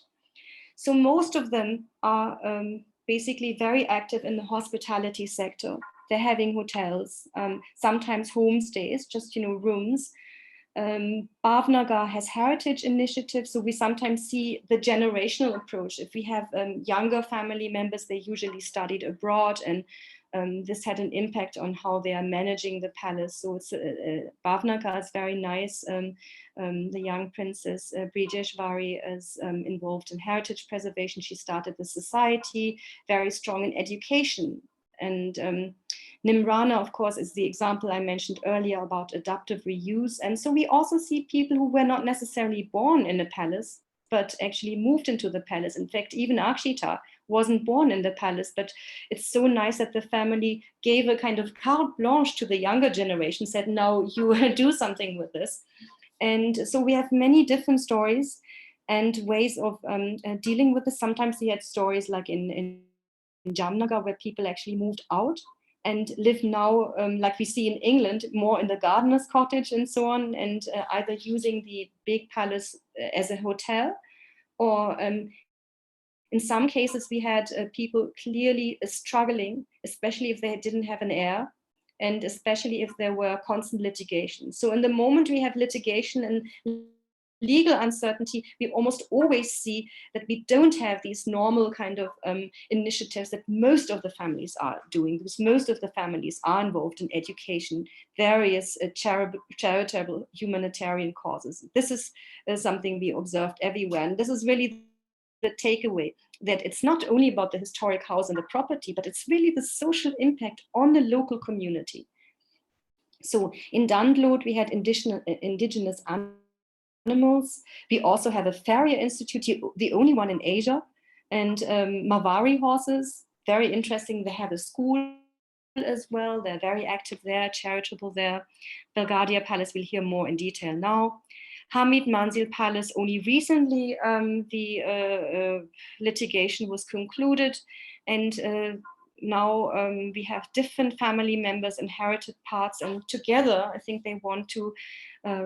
So most of them are basically very active in the hospitality sector. They're having hotels, sometimes homestays, just rooms. Bhavnagar has heritage initiatives, so we sometimes see the generational approach. If we have younger family members, they usually studied abroad, and this had an impact on how they are managing the palace. So it's Bhavnagar is very nice. The young princess Brijeshwari is involved in heritage preservation. She started the society, very strong in education. And Nimrana, of course, is the example I mentioned earlier about adaptive reuse. And so we also see people who were not necessarily born in a palace, but actually moved into the palace. In fact, even Akshita wasn't born in the palace, but it's so nice that the family gave a kind of carte blanche to the younger generation, said, no, you do something with this. And so we have many different stories and ways of dealing with this. Sometimes we had stories like in Jamnagar, where people actually moved out and live now, like we see in England, more in the gardener's cottage and so on, and either using the big palace as a hotel, or in some cases we had people clearly struggling, especially if they didn't have an heir, and especially if there were constant litigation. So in the moment we have litigation and legal uncertainty, we almost always see that we don't have these normal kind of initiatives that most of the families are doing, because most of the families are involved in education, various charitable humanitarian causes. This is something we observed everywhere. And this is really the takeaway, that it's not only about the historic house and the property, but it's really the social impact on the local community. So in Dandlot, we had indigenous animals. We also have a farrier institute, the only one in Asia, and Mavari horses, very interesting. They have a school as well. They're very active there, charitable there. Belgadia Palace, we'll hear more in detail now. Hamid Manzil Palace, only recently the litigation was concluded, and now we have different family members, inherited parts, and together I think they want to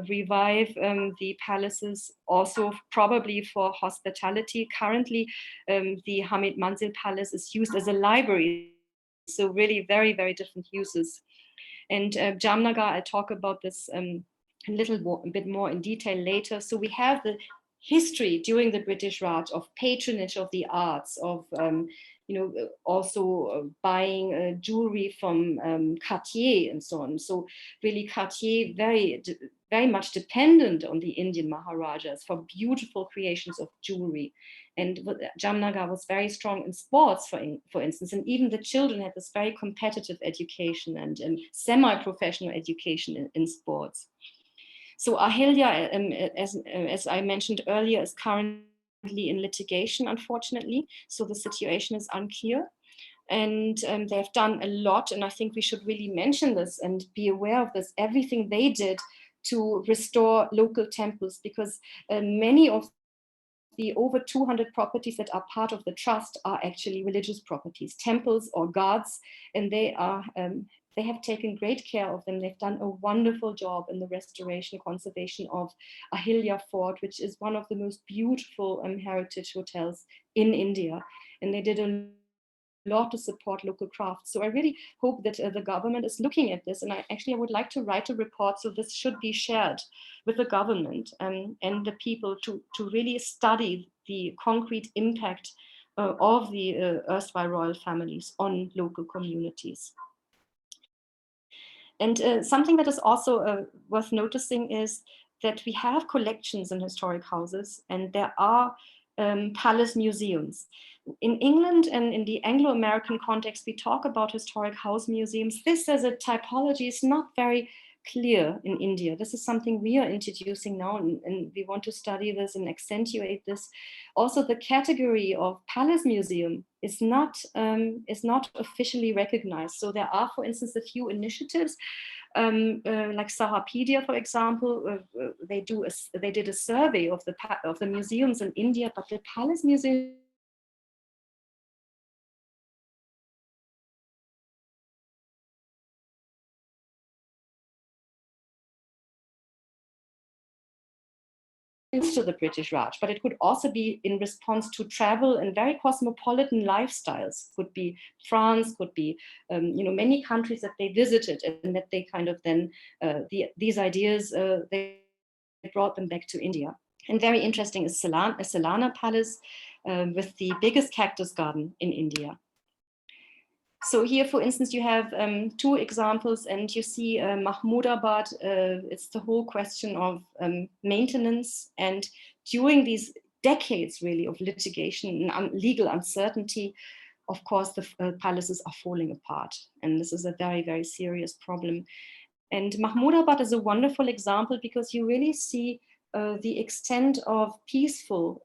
revive the palaces, also probably for hospitality. Currently, the Hamid Manzil Palace is used as a library, so really very, very different uses. And Jamnagar, I'll talk about this a bit more in detail later. So we have the history during the British Raj of patronage of the arts, of also buying jewelry from Cartier and so on. So really Cartier very much dependent on the Indian Maharajas for beautiful creations of jewelry. And Jamnagar was very strong in sports, for instance, and even the children had this very competitive education and semi-professional education in sports. So Ahilya, as I mentioned earlier, is currently in litigation, unfortunately. So the situation is unclear. And they've done a lot, and I think we should really mention this and be aware of this, everything they did to restore local temples, because many of the over 200 properties that are part of the trust are actually religious properties, temples or gods, and they have taken great care of them. They've done a wonderful job in the restoration, conservation of Ahilya Fort, which is one of the most beautiful heritage hotels in India. And they did a lot to support local crafts. So I really hope that the government is looking at this. And I would like to write a report, so this should be shared with the government and the people to really study the concrete impact of the erstwhile royal families on local communities. And something that is also worth noticing is that we have collections in historic houses, and there are palace museums. In England and in the Anglo-American context, we talk about historic house museums. This as a typology is not very clear in India. This is something we are introducing now, and we want to study this and accentuate this. Also, the category of palace museum is not officially recognized. So there are, for instance, a few initiatives like Sahapedia, for example. They did a survey of the museums in India, but the palace museum to the British Raj, but it could also be in response to travel and very cosmopolitan lifestyles. Could be France, could be many countries that they visited, and that they kind of then these ideas they brought them back to India. And very interesting is Salana Palace with the biggest cactus garden in India. So here, for instance, you have two examples, and you see Mahmoodabad. It's the whole question of maintenance. And during these decades, really, of litigation and legal uncertainty, of course, the palaces are falling apart. And this is a very, very serious problem. And Mahmoodabad is a wonderful example because you really see the extent of peaceful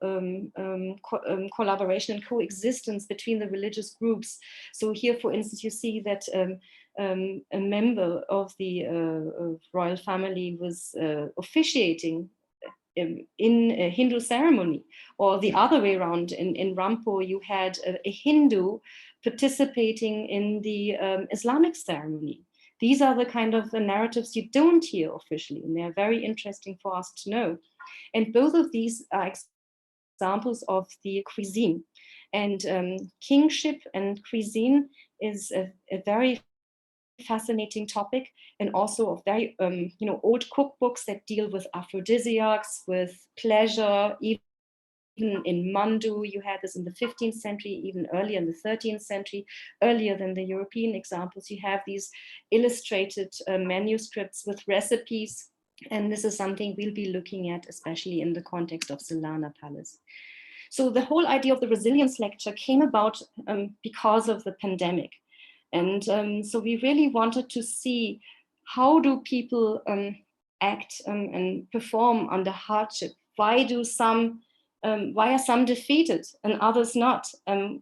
collaboration and coexistence between the religious groups. So here, for instance, you see that a member of the royal family was officiating in a Hindu ceremony, or the other way around. In Rampur, you had a Hindu participating in the Islamic ceremony. These are the kind of the narratives you don't hear officially, and they're very interesting for us to know. And both of these are examples of the cuisine. And kingship and cuisine is a very fascinating topic, and also of very old cookbooks that deal with aphrodisiacs, with pleasure. Even in Mandu, you had this in the 15th century, even earlier in the 13th century, earlier than the European examples. You have these illustrated manuscripts with recipes, and this is something we'll be looking at, especially in the context of Salana Palace. So the whole idea of the resilience lecture came about because of the pandemic. And so we really wanted to see, how do people act and perform under hardship? Why are some defeated and others not?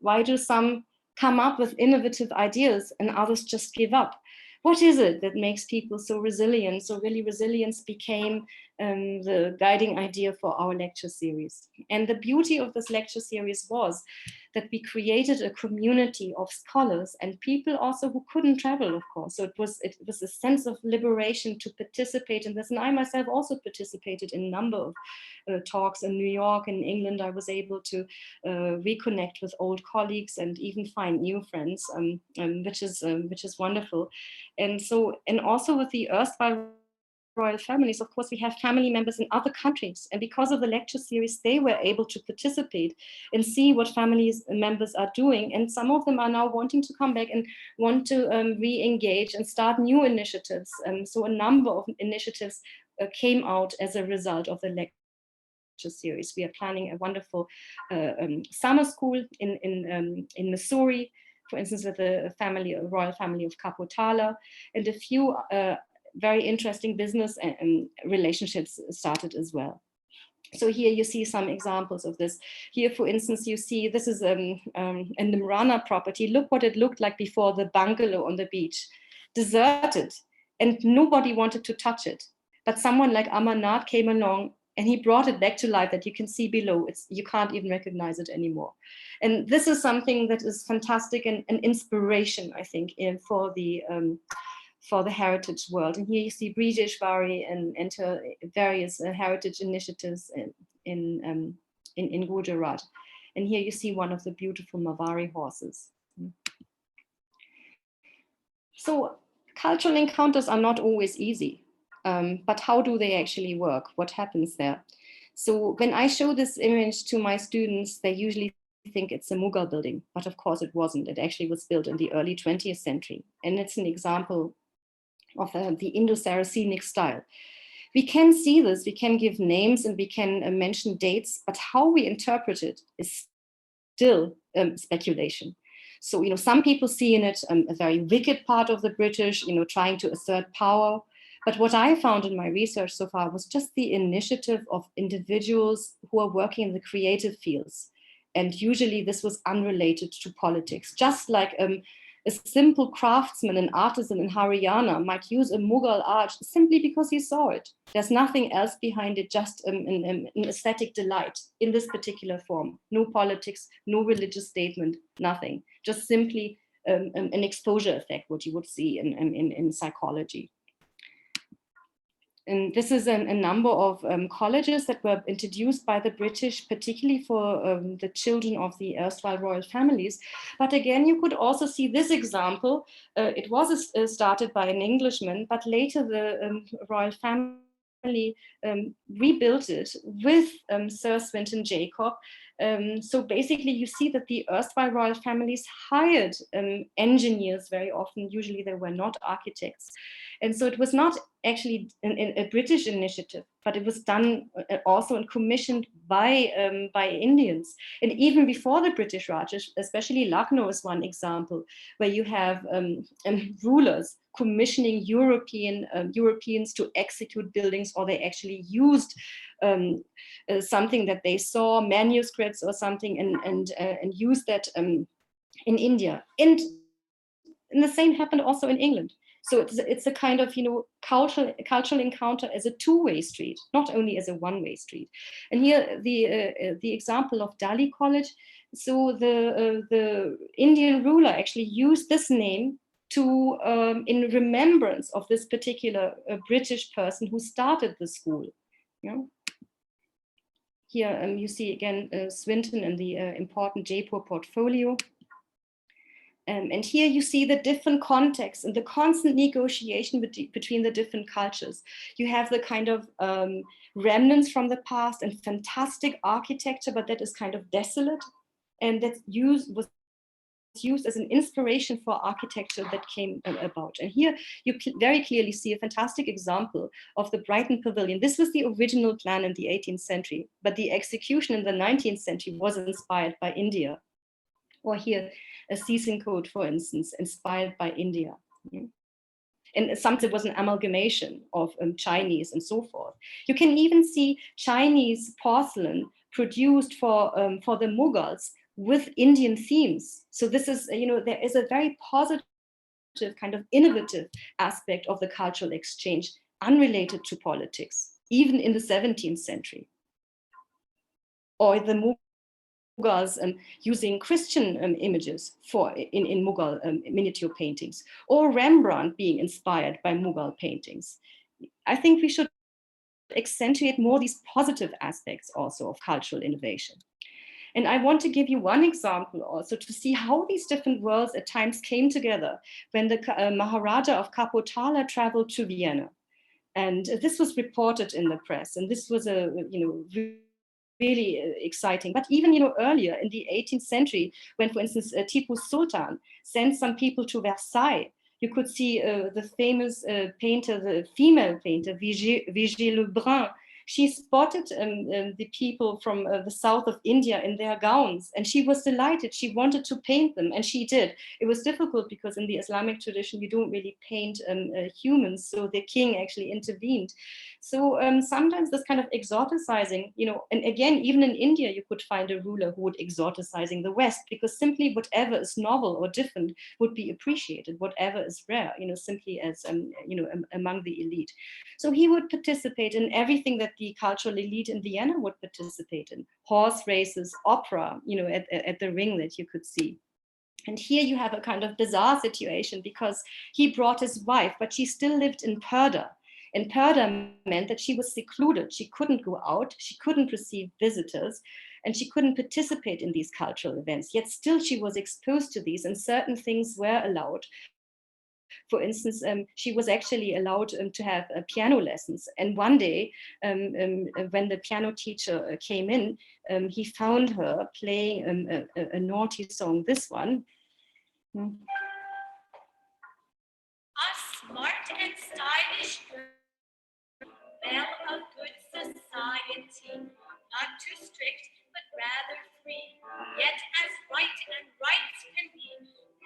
Why do some come up with innovative ideas and others just give up? What is it that makes people so resilient? So really, resilience became the guiding idea for our lecture series. And the beauty of this lecture series was that we created a community of scholars and people also who couldn't travel, of course. So it was a sense of liberation to participate in this. And I myself also participated in a number of talks in New York and England. I was able to reconnect with old colleagues and even find new friends, which is wonderful. And also with the erstwhile royal families, of course, we have family members in other countries. And because of the lecture series, they were able to participate and see what families members are doing. And some of them are now wanting to come back and want to re-engage and start new initiatives. So a number of initiatives came out as a result of the lecture series. We are planning a wonderful summer school in Missouri, for instance, with a royal family of Kapotala, and a few very interesting business and relationships started as well. So here you see some examples of this. Here, for instance, you see this is a Nimrana property. Look what it looked like before, the bungalow on the beach, deserted, and nobody wanted to touch it. But someone like Amarnath came along and he brought it back to life, that you can see below. You can't even recognize it anymore. And this is something that is fantastic and an inspiration, I think, for the heritage world. And here you see Brideshwari and her various heritage initiatives in Gujarat. And here you see one of the beautiful Mavari horses. So cultural encounters are not always easy, but how do they actually work? What happens there? So when I show this image to my students, they usually think it's a Mughal building, but of course it wasn't. It actually was built in the early 20th century. And it's an example of the Indo-Saracenic style. We can see this, we can give names and we can mention dates, but how we interpret it is still speculation. So, some people see in it a very wicked part of the British, trying to assert power. But what I found in my research so far was just the initiative of individuals who are working in the creative fields. And usually this was unrelated to politics, just like a simple craftsman, an artisan in Haryana might use a Mughal art simply because he saw it. There's nothing else behind it, just an aesthetic delight in this particular form. No politics, no religious statement, nothing. Just simply an exposure effect, what you would see in psychology. And this is a number of colleges that were introduced by the British, particularly for the children of the erstwhile royal families. But again, you could also see this example. It was started by an Englishman, but later the royal family rebuilt it with Sir Swinton Jacob. So basically, you see that the erstwhile royal families hired engineers very often. Usually, they were not architects. And so it was not actually a British initiative, but it was done also and commissioned by Indians. And even before the British Raj, especially Lucknow is one example, where you have rulers commissioning Europeans to execute buildings, or they actually used something that they saw, manuscripts or something, and used that in India. And the same happened also in England. So it's a kind of, cultural encounter as a two-way street, not only as a one-way street. And here the example of Delhi College. So the Indian ruler actually used this name to in remembrance of this particular British person who started the school. Here you see again Swinton and the important Jaipur portfolio. And here you see the different contexts and the constant negotiation between the different cultures. You have the kind of remnants from the past and fantastic architecture, but that is kind of desolate. And that was used as an inspiration for architecture that came about. And here you very clearly see a fantastic example of the Brighton Pavilion. This was the original plan in the 18th century, but the execution in the 19th century was inspired by India. Or here, a ceasing code, for instance, inspired by India. And sometimes it was an amalgamation of Chinese and so forth. You can even see Chinese porcelain produced for the Mughals with Indian themes. So this is, there is a very positive kind of innovative aspect of the cultural exchange unrelated to politics, even in the 17th century. Or the Mughals using Christian images in Mughal miniature paintings, or Rembrandt being inspired by Mughal paintings. I think we should accentuate more these positive aspects also of cultural innovation. And I want to give you one example also to see how these different worlds at times came together when the Maharaja of Kapurthala traveled to Vienna. And this was reported in the press, and this was a, really exciting. But even, earlier in the 18th century, when, for instance, Tipu Sultan sent some people to Versailles, you could see the famous painter, the female painter, Vigée Lebrun. She spotted the people from the south of India in their gowns, and she was delighted. She wanted to paint them, and she did. It was difficult because in the Islamic tradition, you don't really paint humans, so the king actually intervened. So sometimes this kind of exoticizing, and again, even in India, you could find a ruler who would exoticizing the West, because simply whatever is novel or different would be appreciated, whatever is rare, simply as, among the elite. So he would participate in everything that the cultural elite in Vienna would participate in: horse races, opera, at the ring that you could see. And here you have a kind of bizarre situation, because he brought his wife, but she still lived in Purda. And Purda meant that she was secluded. She couldn't go out, she couldn't receive visitors, and she couldn't participate in these cultural events. Yet still she was exposed to these, and certain things were allowed. For instance, she was actually allowed to have piano lessons. And one day, when the piano teacher came in, he found her playing a naughty song, this one. A smart and stylish girl, belle of good society, not too strict, but rather free, yet as right can be,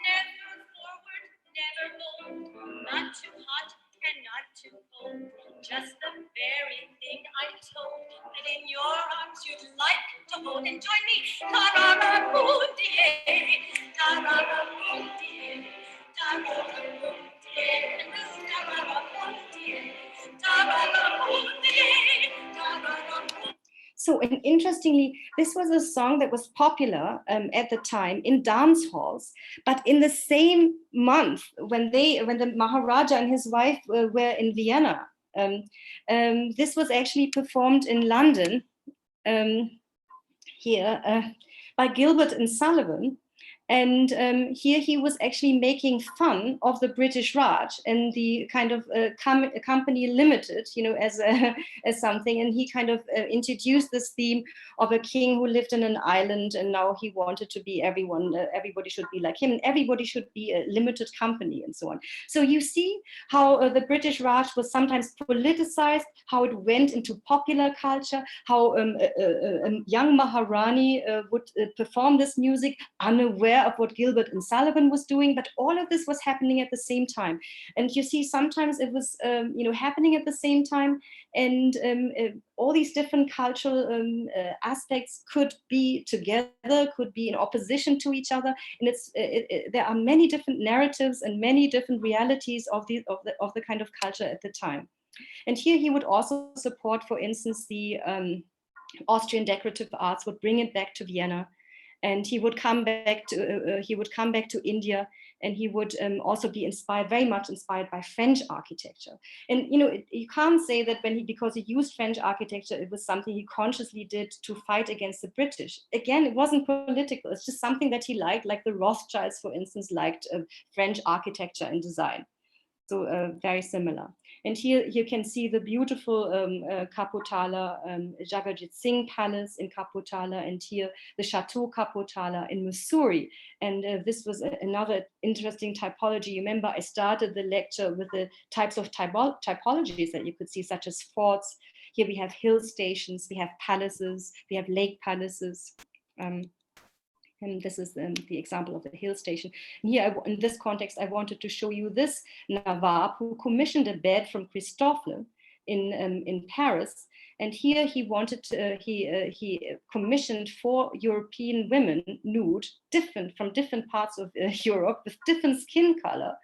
never forward, never bold, not too hot and not to hold. Just the very thing I'm told that in your arms you'd like to hold. And join me, tarara-boom-dee, tarara-boom-dee, tarara-boom-dee, and this tarara-boom-dee, tarara-boom-dee, tarara-boom-dee. So, and interestingly, this was a song that was popular at the time in dance halls, but in the same month when the Maharaja and his wife were in Vienna, this was actually performed in London here by Gilbert and Sullivan. And here he was actually making fun of the British Raj and the kind of company limited, you know, as something. And he kind of introduced this theme of a king who lived in an island, and now he wanted to be everyone. Everybody should be like him, and everybody should be a limited company, and so on. So you see how the British Raj was sometimes politicized, how it went into popular culture, how a young Maharani would perform this music unaware of what Gilbert and Sullivan was doing, but all of this was happening at the same time. And you see, sometimes it was, you know, happening at the same time, and all these different cultural aspects could be together, could be in opposition to each other, and there are many different narratives and many different realities of the kind of culture at the time. And here he would also support, for instance, the Austrian decorative arts, would bring it back to Vienna. And he would come back to India, and he would also be very much inspired by French architecture. And you know, you can't say that because he used French architecture, it was something he consciously did to fight against the British. Again, it wasn't political. It's just something that he liked, like the Rothschilds, for instance, liked French architecture and design. So very similar. And here you can see the beautiful Kapurthala Jagatjit Singh Palace in Kapurthala, and here the Chateau Kapurthala in Missouri. And this was another interesting typology. You remember I started the lecture with the types of typologies that you could see, such as forts. Here we have hill stations, we have palaces, we have lake palaces. And this is the example of the hill station. And here, in this context, I wanted to show you this Nawab who commissioned a bed from Christophe in Paris. And here he wanted to, he commissioned 4 European women nude, from different parts of Europe with different skin color.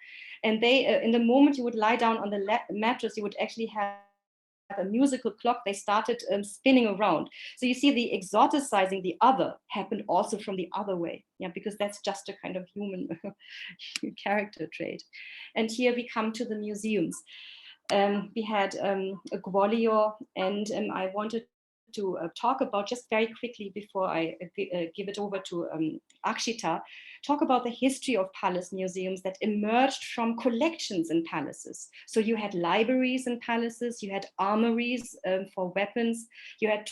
And they, in the moment you would lie down on the mattress, you would actually have a musical clock. They started spinning around. So you see the exoticizing the other happened also from the other way. Yeah, because that's just a kind of human character trait. And here we come to the museums. We had a Gwalior, and I wanted to talk about, just very quickly before I give it over to Akshita, talk about the history of palace museums that emerged from collections in palaces. So you had libraries in palaces, you had armories for weapons, you had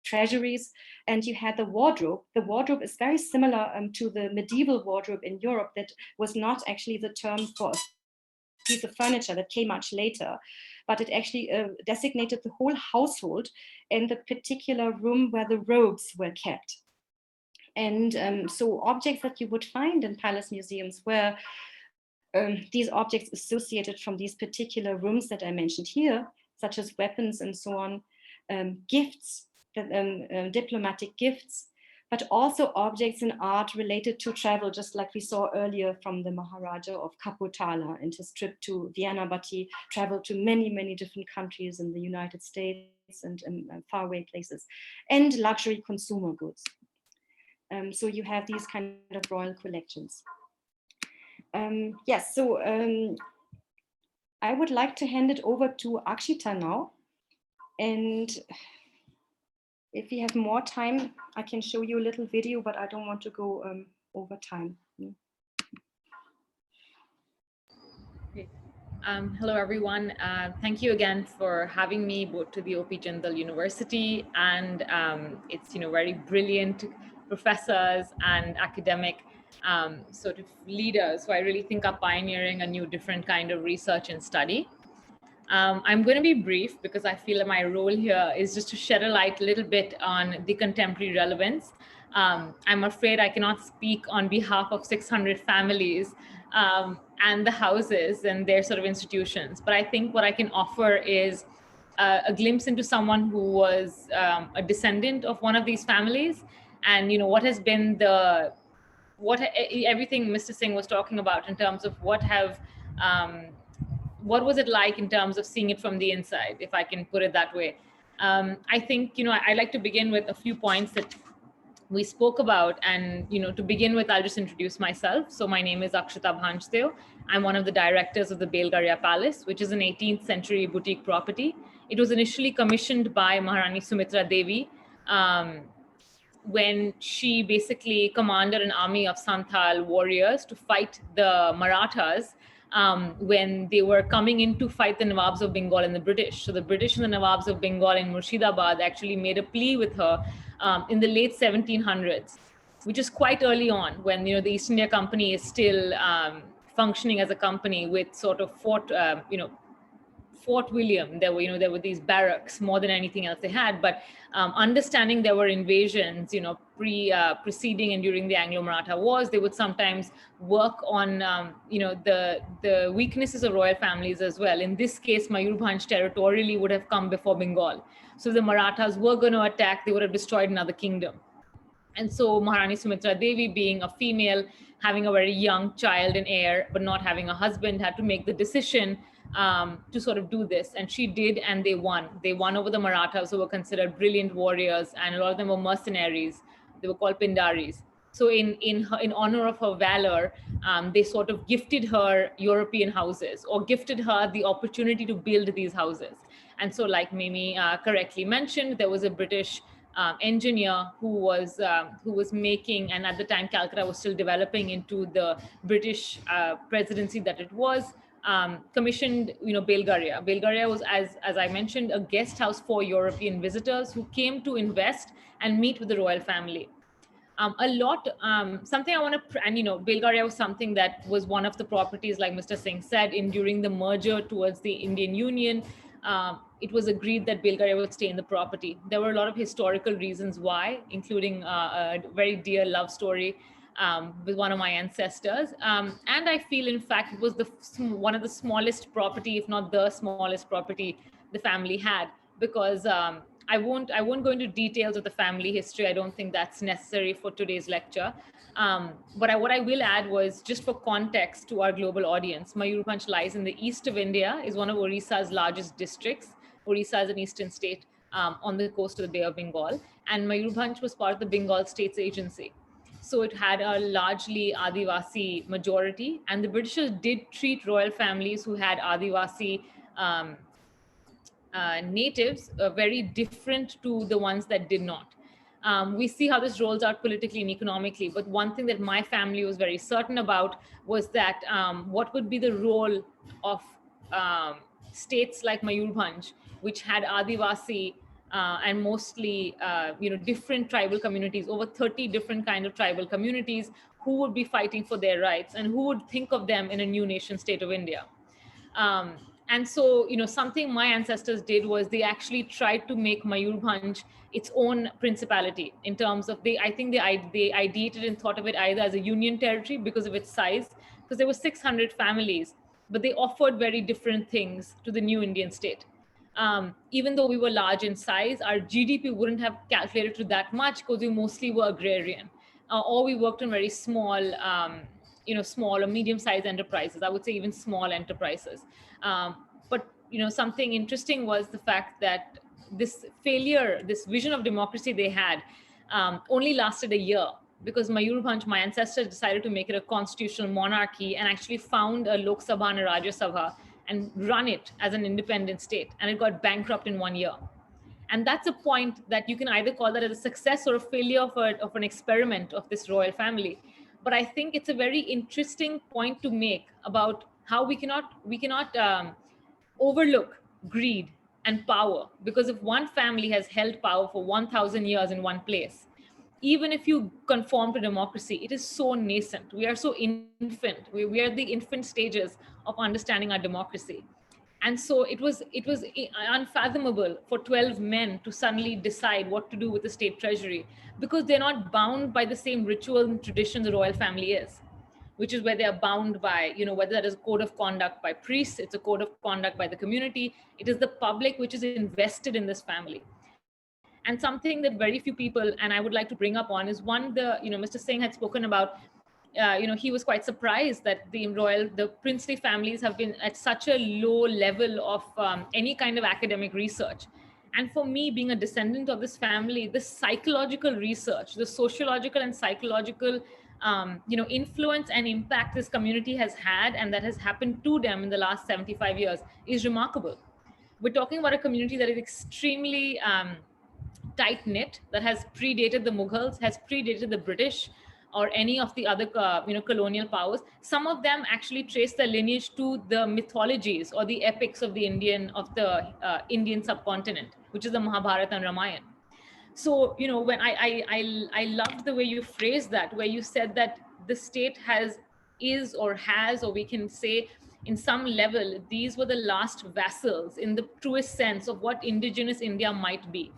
treasuries, and you had the wardrobe. The wardrobe is very similar to the medieval wardrobe in Europe, that was not actually the term for a piece of furniture that came much later, but it actually designated the whole household and the particular room where the robes were kept. And so objects that you would find in palace museums were these objects associated from these particular rooms that I mentioned here, such as weapons and so on, gifts, diplomatic gifts, but also objects in art related to travel, just like we saw earlier from the Maharaja of Kapurthala and his trip to Vienna, but he traveled to many, many different countries in the United States and faraway places, and luxury consumer goods. So you have these kind of royal collections. Yes, so I would like to hand it over to Akshita now. And if we have more time, I can show you a little video, but I don't want to go over time. Hello, everyone. Thank you again for having me both to the OP Jindal University and its very brilliant professors and academic sort of leaders who I really think are pioneering a new different kind of research and study. I'm going to be brief because I feel that my role here is just to shed a light a little bit on the contemporary relevance. I'm afraid I cannot speak on behalf of 600 families and the houses and their sort of institutions. But I think what I can offer is a glimpse into someone who was a descendant of one of these families, and what has been everything Mr. Singh was talking about in terms of what was it like in terms of seeing it from the inside, if I can put it that way. I think I'd like to begin with a few points that we spoke about, and to begin with, I'll just introduce myself. So my name is Akshita Bhanj. I'm one of the directors of the Belgadia Palace, which is an 18th century boutique property. It was initially commissioned by Maharani Sumitra Devi when she basically commanded an army of Santhal warriors to fight the Marathas when they were coming in to fight the Nawabs of Bengal and the British. So the British and the Nawabs of Bengal in Murshidabad actually made a plea with her in the late 1700s, which is quite early on, when the East India Company is still functioning as a company with sort of Fort William. There were these barracks more than anything else they had. But understanding there were invasions, preceding and during the Anglo-Maratha Wars, they would sometimes work on the weaknesses of royal families as well. In this case, Mayurbhanj territorially would have come before Bengal. So if the Marathas were going to attack, they would have destroyed another kingdom. And so Maharani Sumitra Devi, being a female, having a very young child and heir, but not having a husband, had to make the decision to sort of do this. And she did, and they won. They won over the Marathas, who were considered brilliant warriors, and a lot of them were mercenaries. They were called Pindaris. So in honor of her valor, they sort of gifted her European houses, or gifted her the opportunity to build these houses. And so, like Mimi correctly mentioned, there was a British engineer who was making, and at the time Calcutta was still developing into the British presidency that it was, commissioned Belgaria. Belgaria was, as I mentioned, a guest house for European visitors who came to invest and meet with the royal family. Something I want to, and Belgaria was something that was one of the properties, like Mr. Singh said, during the merger towards the Indian Union. It was agreed that Belgaria would stay in the property. There were a lot of historical reasons why, including a very dear love story with one of my ancestors. And I feel, in fact, it was one of the smallest property, if not the smallest property the family had, because I won't go into details of the family history. I don't think that's necessary for today's lecture. But what I will add was, just for context to our global audience, Mayurbhanj lies in the east of India, is one of Odisha's largest districts. Odisha is an eastern state on the coast of the Bay of Bengal. And Mayurbhanj was part of the Bengal States Agency. So it had a largely Adivasi majority. And the Britishers did treat royal families who had Adivasi natives very different to the ones that did not. We see how this rolls out politically and economically. But one thing that my family was very certain about was that what would be the role of states like Mayurbhanj, which had Adivasi and mostly different tribal communities, over 30 different kind of tribal communities, who would be fighting for their rights, and who would think of them in a new nation state of India. And so, something my ancestors did was they actually tried to make Mayurbhanj its own principality, in terms of they ideated and thought of it either as a union territory because of its size, because there were 600 families, but they offered very different things to the new Indian state. Even though we were large in size, our GDP wouldn't have calculated to that much, because we mostly were agrarian, or we worked on very small, small or medium-sized enterprises. I would say even small enterprises. But something interesting was the fact that this vision of democracy they had, only lasted a year, because Mayurbhanj, my ancestors, decided to make it a constitutional monarchy and actually found a Lok Sabha and a Rajya Sabha and run it as an independent state. And it got bankrupt in 1 year. And that's a point that you can either call that as a success or a failure of an experiment of this royal family. But I think it's a very interesting point to make about how we cannot overlook greed and power, because if one family has held power for 1,000 years in one place, even if you conform to democracy, it is so nascent. We are so infant. We are the infant stages of understanding our democracy. And so it was unfathomable for 12 men to suddenly decide what to do with the state treasury, because they're not bound by the same ritual and tradition the royal family is. which is where they are bound by, whether that is a code of conduct by priests, it's a code of conduct by the community, it is the public which is invested in this family. And something that very few people, and I would like to bring up on, is one, Mr. Singh had spoken about, he was quite surprised that the princely families have been at such a low level of any kind of academic research. And for me, being a descendant of this family, the psychological research, the sociological and psychological, influence and impact this community has had, and that has happened to them in the last 75 years, is remarkable. We're talking about a community that is extremely tight knit, that has predated the Mughals, has predated the British, or any of the other colonial powers. Some of them actually trace their lineage to the mythologies or the epics of the Indian subcontinent, which is the Mahabharata and Ramayana. So when I loved the way you phrased that, where you said that the state is or we can say in some level, these were the last vassals in the truest sense of what indigenous India might be.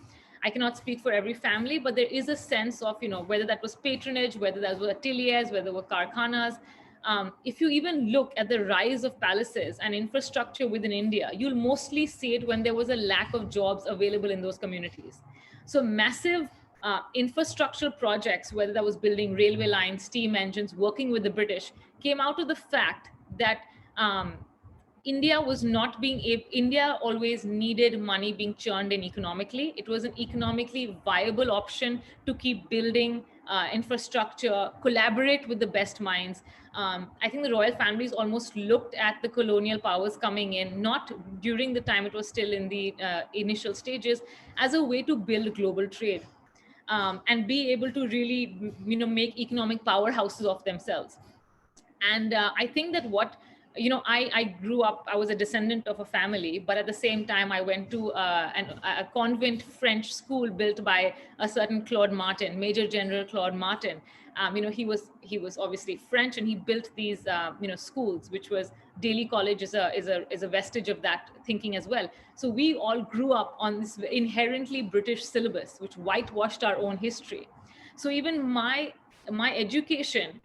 I cannot speak for every family, but there is a sense of, whether that was patronage, whether that was ateliers, whether were karkhanas. If you even look at the rise of palaces and infrastructure within India, you'll mostly see it when there was a lack of jobs available in those communities. So massive infrastructural projects, whether that was building railway lines, steam engines, working with the British, came out of the fact that India always needed money being churned in economically. It was an economically viable option to keep building infrastructure, collaborate with the best minds. I think the royal families almost looked at the colonial powers coming in, not during the time it was still in the initial stages, as a way to build global trade and be able to really, make economic powerhouses of themselves. And I think that I grew up, I was a descendant of a family, but at the same time, I went to a convent French school built by a certain Claude Martin, Major General Claude Martin. He was obviously French, and he built these, schools, which was Daily College is a vestige of that thinking as well. So we all grew up on this inherently British syllabus, which whitewashed our own history. So even my education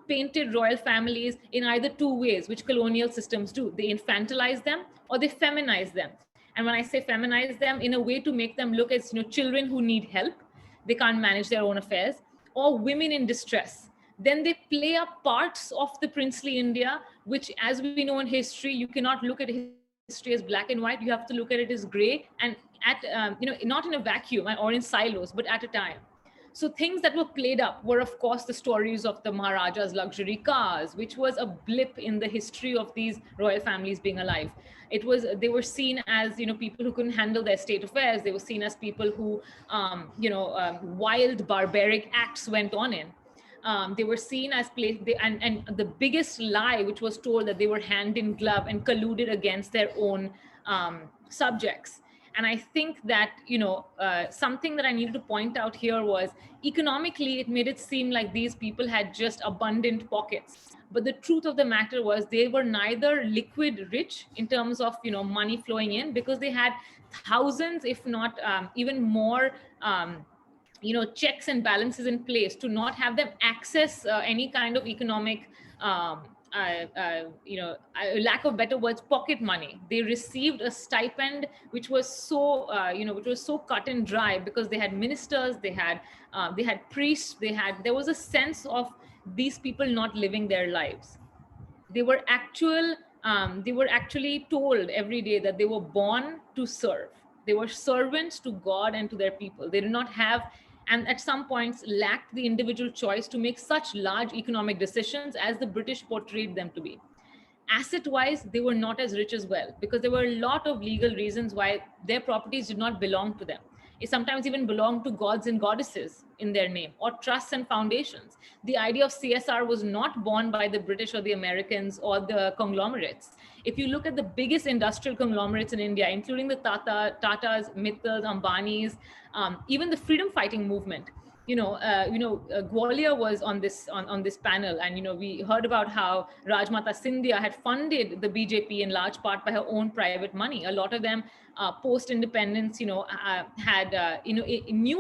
painted royal families in either two ways, which colonial systems do. They infantilize them or they feminize them. And when I say feminize them, in a way to make them look as children who need help, they can't manage their own affairs, or women in distress. Then they play up parts of the princely India, which, as we know in history, you cannot look at history as black and white. You have to look at it as gray, and not in a vacuum or in silos, but at a time. So things that were played up were, of course, the stories of the Maharaja's luxury cars, which was a blip in the history of these royal families being alive. They were seen as, people who couldn't handle their state affairs. They were seen as people who, wild, barbaric acts went on in. They were seen as and the biggest lie, which was told, that they were hand in glove and colluded against their own subjects. And I think that, something that I needed to point out here was, economically, it made it seem like these people had just abundant pockets. But the truth of the matter was, they were neither liquid rich in terms of, money flowing in, because they had thousands, if not even more, checks and balances in place to not have them access any kind of economic lack of better words, pocket money. They received a stipend which was so, cut and dry, because they had ministers, they had priests, there was a sense of these people not living their lives. They were actually told every day that they were born to serve. They were servants to God and to their people. They did not have, and at some points lacked, the individual choice to make such large economic decisions as the British portrayed them to be. Asset-wise, they were not as rich as well, because there were a lot of legal reasons why their properties did not belong to them. It sometimes even belonged to gods and goddesses in their name, or trusts and foundations. The idea of CSR was not born by the British or the Americans or the conglomerates. If you look at the biggest industrial conglomerates in India, including the Tatas, Mittals, Ambanis, even the freedom fighting movement, Gwalior was on this panel, and we heard about how Rajmata Scindia had funded the BJP in large part by her own private money. A lot of them post-independence, knew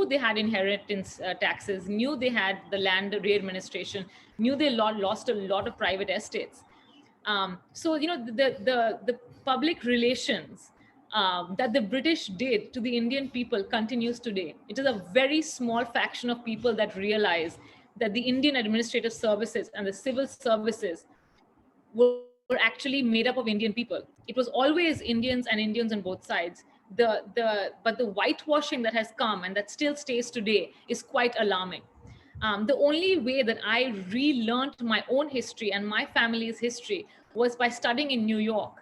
they had inheritance taxes, knew they had the land re-administration, knew they lost a lot of private estates. So the public relations that the British did to the Indian people continues today. It is a very small fraction of people that realize that the Indian administrative services and the civil services were actually made up of Indian people. It was always Indians and Indians on both sides. But the whitewashing that has come and that still stays today is quite alarming. The only way that I relearned my own history and my family's history was by studying in New York,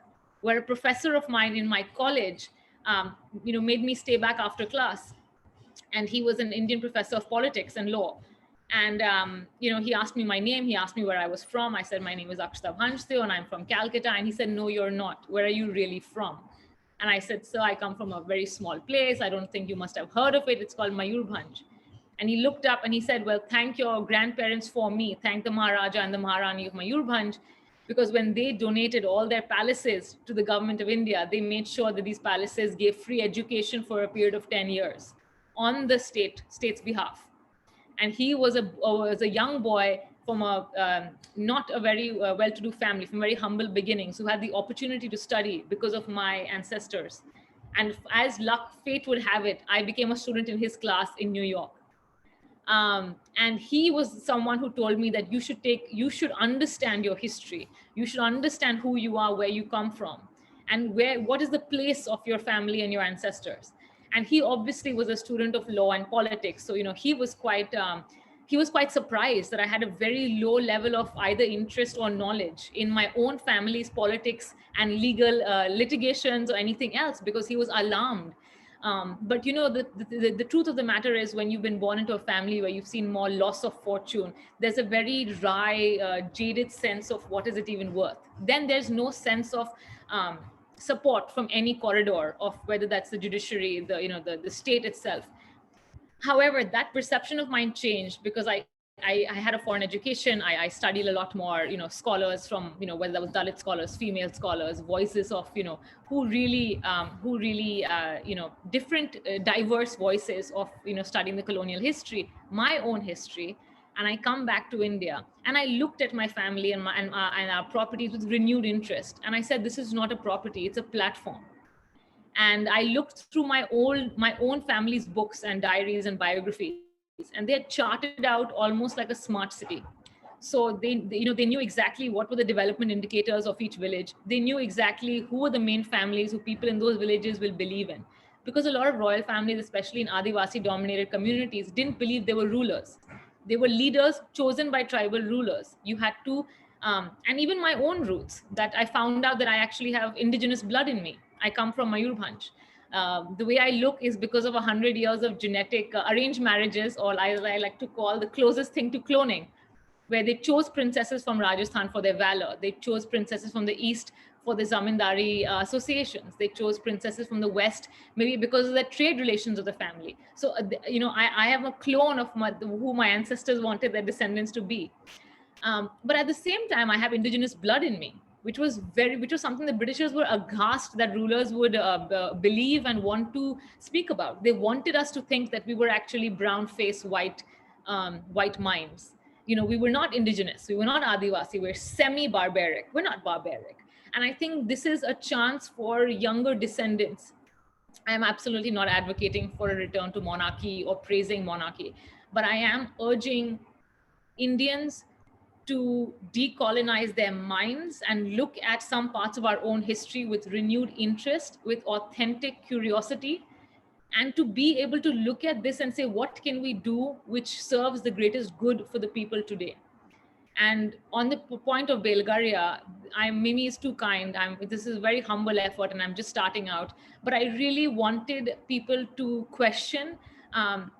where a professor of mine in my college, made me stay back after class. And he was an Indian professor of politics and law. And, he asked me my name. He asked me where I was from. I said, my name is Akshita Bhanj and I'm from Calcutta. And he said, no, you're not. Where are you really from? And I said, sir, I come from a very small place. I don't think you must have heard of it. It's called Mayurbhanj. And he looked up and he said, well, thank your grandparents for me. Thank the Maharaja and the Maharani of Mayurbhanj, because when they donated all their palaces to the government of India, they made sure that these palaces gave free education for a period of 10 years on the state's behalf. And he was a young boy from not a very well-to-do family, from very humble beginnings, who had the opportunity to study because of my ancestors. And as luck, fate would have it, I became a student in his class in New York. And he was someone who told me that you should understand your history. You should understand who you are, where you come from, and what is the place of your family and your ancestors. And he obviously was a student of law and politics. So, he was quite surprised that I had a very low level of either interest or knowledge in my own family's politics and legal litigations or anything else, because he was alarmed. But the truth of the matter is, when you've been born into a family where you've seen more loss of fortune, there's a very dry, jaded sense of what is it even worth. Then there's no sense of support from any corridor of whether that's the judiciary, the state itself. However, that perception of mine changed because I had a foreign education. I studied a lot more, scholars from, whether that was Dalit scholars, female scholars, voices of, who really, different diverse voices of, studying the colonial history, my own history. And I come back to India and I looked at my family and our properties with renewed interest. And I said, this is not a property, it's a platform. And I looked through my own family's books and diaries and biographies, and they had charted out almost like a smart city. So they knew exactly what were the development indicators of each village. They knew exactly who were the main families who people in those villages will believe in. Because a lot of royal families, especially in Adivasi dominated communities, didn't believe they were rulers. They were leaders chosen by tribal rulers. You had to, and even my own roots, that I found out that I actually have indigenous blood in me. I come from Mayurbhanj. The way I look is because of 100 years of genetic arranged marriages, or I like to call the closest thing to cloning, where they chose princesses from Rajasthan for their valor. They chose princesses from the East for the Zamindari associations. They chose princesses from the West, maybe because of the trade relations of the family. So, I have a clone of who my ancestors wanted their descendants to be. But at the same time, I have indigenous blood in me, which was something the Britishers were aghast that rulers would believe and want to speak about. They wanted us to think that we were actually brown-faced, white mimes. We were not indigenous. We were not Adivasi. We're semi-barbaric. We're not barbaric. And I think this is a chance for younger descendants. I am absolutely not advocating for a return to monarchy or praising monarchy, but I am urging Indians to decolonize their minds and look at some parts of our own history with renewed interest, with authentic curiosity, and to be able to look at this and say, what can we do which serves the greatest good for the people today? And on the point of Belgaria, Mimi is too kind. This is a very humble effort and I'm just starting out, but I really wanted people to question, and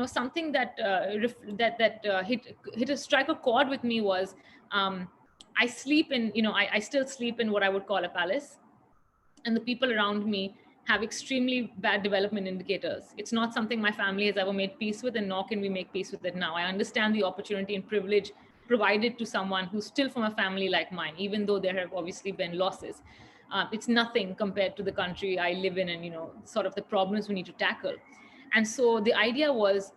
something that hit a strike a chord with me was, I still sleep in what I would call a palace, and the people around me have extremely bad development indicators. It's not something my family has ever made peace with, and nor can we make peace with it now. I understand the opportunity and privilege provided to someone who's still from a family like mine, even though there have obviously been losses. It's nothing compared to the country I live in, and sort of the problems we need to tackle. And so the idea was,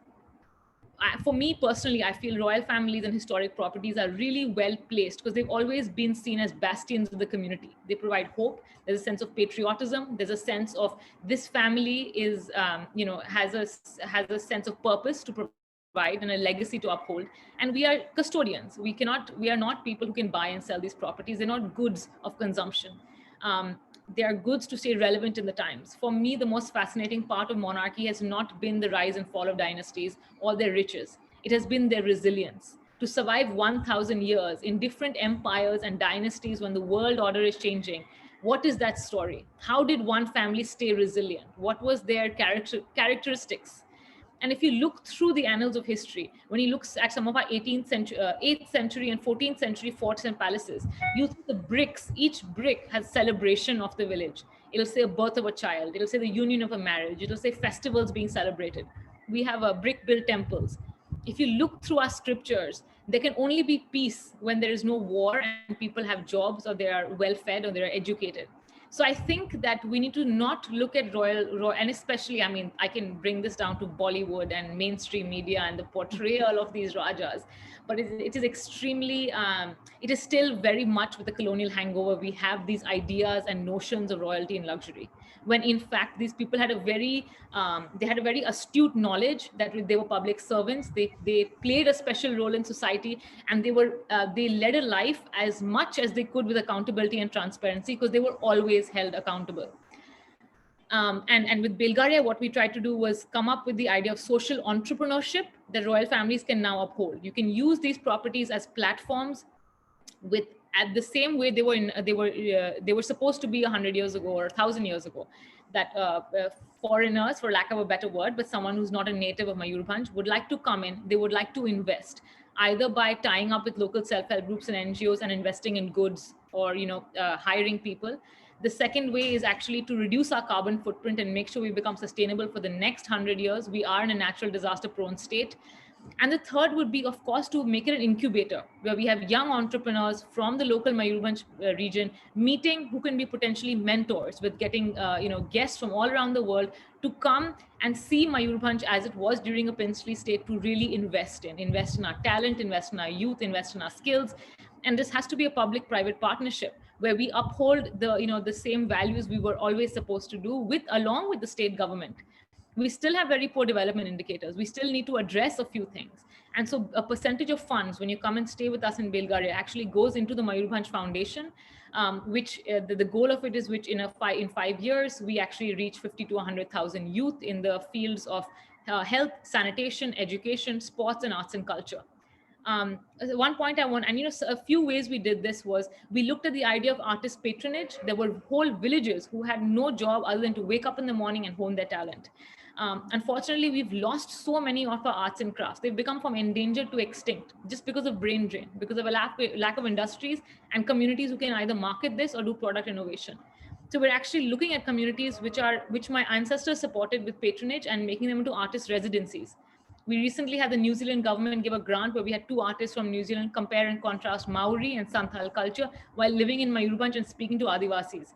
for me personally, I feel royal families and historic properties are really well placed because they've always been seen as bastions of the community. They provide hope. There's a sense of patriotism. There's a sense of this family is, has a sense of purpose to provide and a legacy to uphold. And we are custodians. We are not people who can buy and sell these properties. They're not goods of consumption. They are goods to stay relevant in the times. For me, the most fascinating part of monarchy has not been the rise and fall of dynasties or their riches. It has been their resilience. To survive 1,000 years in different empires and dynasties when the world order is changing, what is that story? How did one family stay resilient? What was their characteristics? And if you look through the annals of history, when you look at some of our 18th century, 8th century and 14th century forts and palaces, you see the bricks, each brick has celebration of the village. It'll say a birth of a child. It'll say the union of a marriage. It'll say festivals being celebrated. We have brick built temples. If you look through our scriptures, there can only be peace when there is no war and people have jobs or they are well fed or they are educated. So I think that we need to not look at royal, and especially, I mean, I can bring this down to Bollywood and mainstream media and the portrayal of these Rajas, but it is extremely, it is still very much with the colonial hangover. We have these ideas and notions of royalty and luxury, when in fact, these people had they had a very astute knowledge that they were public servants. They played a special role in society, and they led a life as much as they could with accountability and transparency, because they were always held accountable. And with Belgadia, what we tried to do was come up with the idea of social entrepreneurship that royal families can now uphold. You can use these properties as platforms with, at the same way they were supposed to be 100 years ago or 1,000 years ago, that foreigners, for lack of a better word, but someone who's not a native of Mayurbhanj would like to come in. They would like to invest, either by tying up with local self-help groups and NGOs and investing in goods, or hiring people. The second way is actually to reduce our carbon footprint and make sure we become sustainable for the next 100 years. We are in a natural disaster prone state. And the third would be, of course, to make it an incubator where we have young entrepreneurs from the local Mayurbhanj region meeting, who can be potentially mentors, with getting guests from all around the world to come and see Mayurbhanj as it was during a princely state, to really invest in our talent, invest in our youth, invest in our skills. And this has to be a public-private partnership where we uphold the same values we were always supposed to do, along with the state government. We still have very poor development indicators. We still need to address a few things. And so a percentage of funds, when you come and stay with us in Belgadia, actually goes into the Mayurbhanj Foundation, which the goal of it is, which in 5 years, we actually reach 50 to 100,000 youth in the fields of health, sanitation, education, sports, and arts and culture. One point I want, and a few ways we did this was, we looked at the idea of artist patronage. There were whole villages who had no job other than to wake up in the morning and hone their talent. Unfortunately, we've lost so many of our arts and crafts. They've become from endangered to extinct just because of brain drain, because of a lack of industries and communities who can either market this or do product innovation. So we're actually looking at communities which my ancestors supported with patronage and making them into artist residencies. We recently had the New Zealand government give a grant where we had 2 artists from New Zealand compare and contrast Maori and Santhal culture while living in Mayurbhanj and speaking to Adivasis.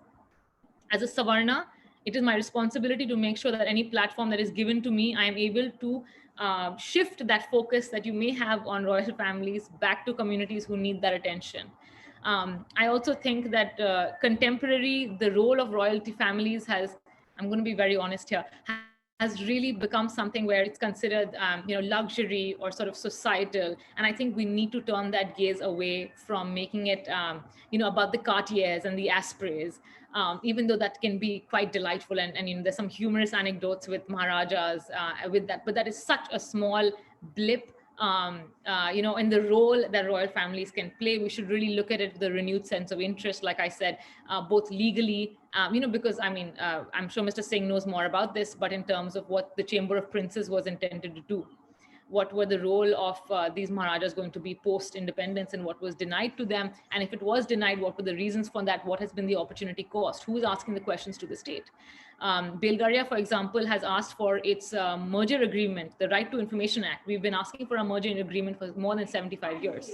As a Savarna, it is my responsibility to make sure that any platform that is given to me, I am able to shift that focus that you may have on royal families back to communities who need that attention. I also think that the role of royalty families has, I'm going to be very honest here, has really become something where it's considered, luxury or sort of societal. And I think we need to turn that gaze away from making it, about the Cartiers and the Aspreys, even though that can be quite delightful. And there's some humorous anecdotes with Maharajas with that, but that is such a small blip, in the role that royal families can play. We should really look at it with a renewed sense of interest, like I said, both legally, because I'm sure Mr. Singh knows more about this, but in terms of what the Chamber of Princes was intended to do. what were the role of these Maharajas going to be post-independence, and what was denied to them. And if it was denied, what were the reasons for that? What has been the opportunity cost? Who is asking the questions to the state? Belgadia, for example, has asked for its merger agreement, the Right to Information Act. We've been asking for a merger agreement for more than 75 years.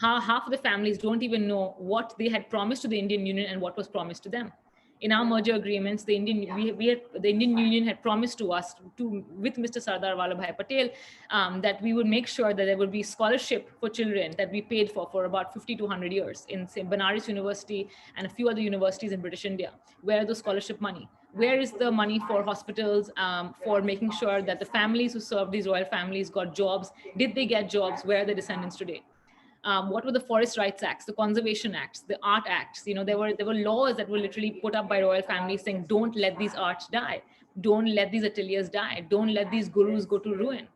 Half of the families don't even know what they had promised to the Indian Union and what was promised to them. In our merger agreements, the Indian Union had promised to us, with Mr. Sardar Vallabhbhai Patel, that we would make sure that there would be scholarship for children that we paid for about 50 to 100 years in, say, Banaras University and a few other universities in British India. Where are the scholarship money? Where is the money for hospitals, for making sure that the families who served these royal families got jobs? Did they get jobs? Where are the descendants today? What were the Forest Rights Acts, the Conservation Acts, the Art Acts? You know, there were laws that were literally put up by royal families saying, don't let these arts die. Don't let these ateliers die. Don't let these gurus go to ruin.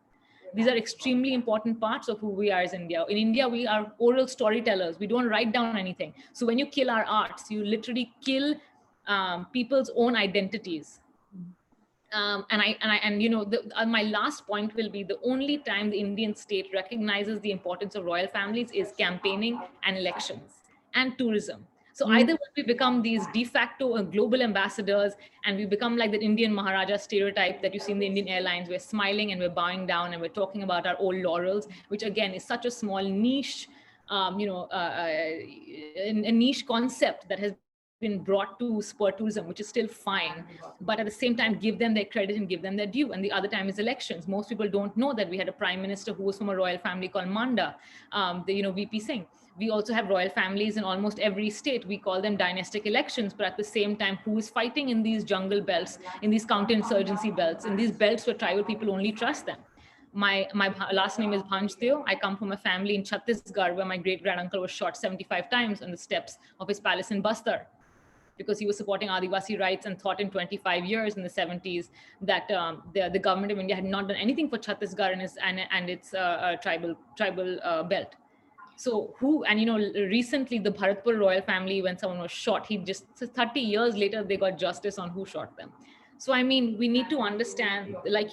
These are extremely important parts of who we are as India. In India, we are oral storytellers. We don't write down anything. So when you kill our arts, you literally kill people's own identities. And you know, my last point will be, the only time the Indian state recognizes the importance of royal families is campaigning and elections and tourism. So either we become these de facto global ambassadors, and we become like the Indian Maharaja stereotype that you see in the Indian airlines. We're smiling and we're bowing down and we're talking about our old laurels, which again is such a small niche, a niche concept that has been brought to spur tourism, which is still fine, but at the same time, give them their credit and give them their due. And the other time is elections. Most people don't know that we had a prime minister who was from a royal family called Manda, VP Singh. We also have royal families in almost every state. We call them dynastic elections, but at the same time, who is fighting in these jungle belts, in these counterinsurgency belts, in these belts where tribal people only trust them? My last name is Bhanj. I come from a family in Chhattisgarh where my great-granduncle was shot 75 times on the steps of his palace in Bastar, because he was supporting Adivasi rights and thought in 25 years in the 70s that the government of India had not done anything for Chhattisgarh and its tribal belt. So recently the Bharatpur royal family, when someone was shot, 30 years later, they got justice on who shot them. So, I mean, we need to understand, like,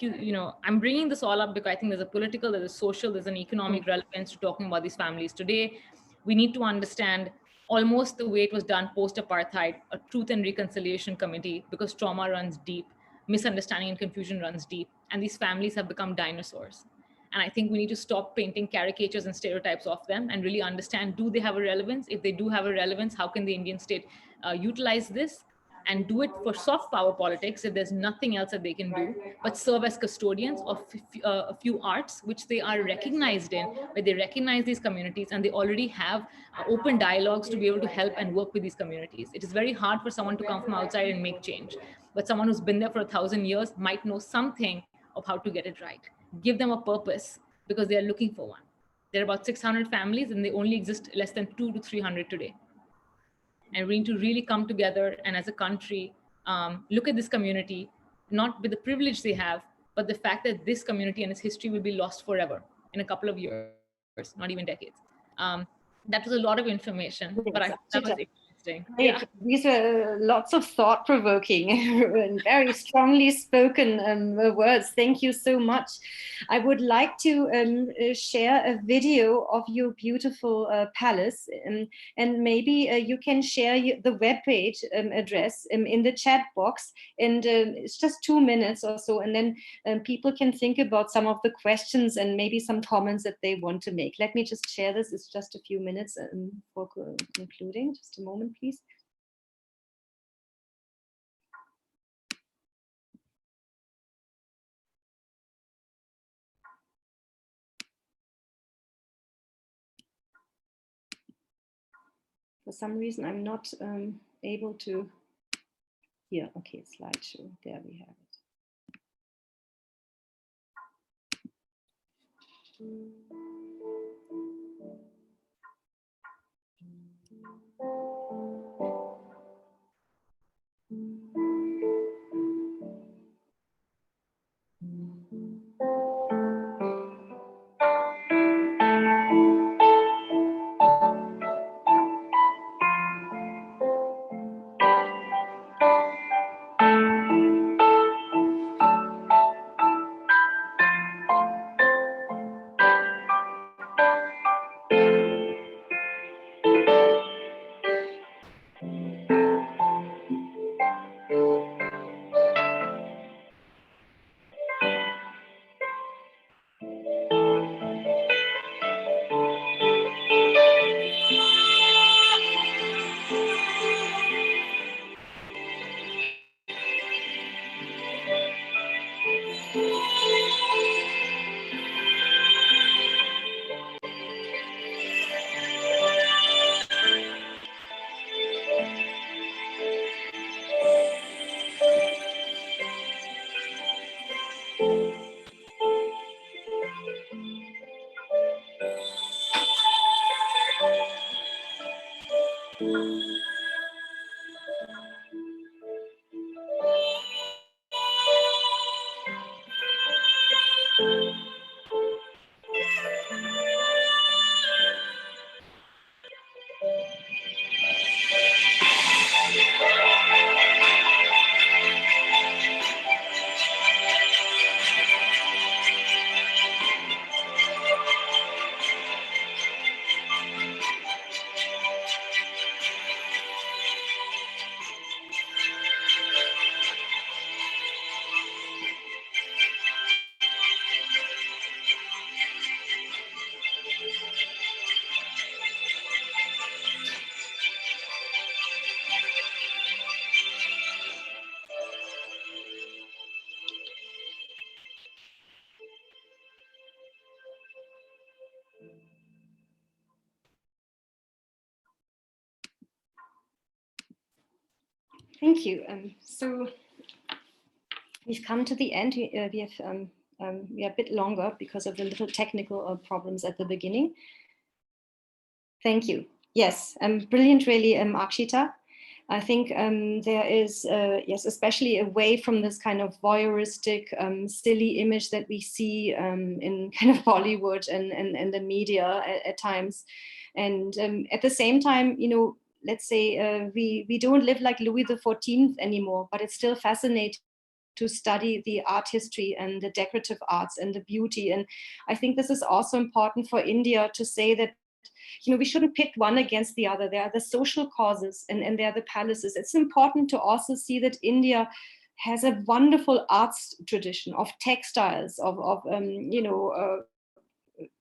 I'm bringing this all up because I think there's a political, there's a social, there's an economic relevance to talking about these families today. We need to understand almost the way it was done post-apartheid, a truth and reconciliation committee, because trauma runs deep, misunderstanding and confusion runs deep, and these families have become dinosaurs. And I think we need to stop painting caricatures and stereotypes of them and really understand, do they have a relevance? If they do have a relevance, how can the Indian state utilize this and do it for soft power politics if there's nothing else that they can do, but serve as custodians of a few arts which they are recognized in, where they recognize these communities and they already have open dialogues to be able to help and work with these communities. It is very hard for someone to come from outside and make change, but someone who's been there for 1,000 years might know something of how to get it right. Give them a purpose, because they are looking for one. There are about 600 families and they only exist less than 200 to 300 today. And we need to really come together and as a country, look at this community, not with the privilege they have, but the fact that this community and its history will be lost forever in a couple of years, not even decades. That was a lot of information, but I thought that was interesting. Yeah. These were lots of thought-provoking and very strongly spoken words. Thank you so much. I would like to share a video of your beautiful palace, and maybe you can share the webpage address in the chat box, and it's just 2 minutes or so, and then people can think about some of the questions and maybe some comments that they want to make. Let me just share this. It's just a few minutes for concluding. Just a moment, please. For some reason, I'm not able to. Here, okay, slideshow. There we have it. Thank you. So we've come to the end. We are a bit longer because of the little technical problems at the beginning. Thank you. Yes, brilliant, really, Akshita. I think there is, yes, especially away from this kind of voyeuristic, silly image that we see in kind of Bollywood and the media at times. And at the same time, you know, let's say we don't live like Louis XIV anymore, but it's still fascinating to study the art history and the decorative arts and the beauty. And I think this is also important for India to say that, you know, we shouldn't pit one against the other. There are the social causes and there are the palaces. It's important to also see that India has a wonderful arts tradition of textiles, of you know,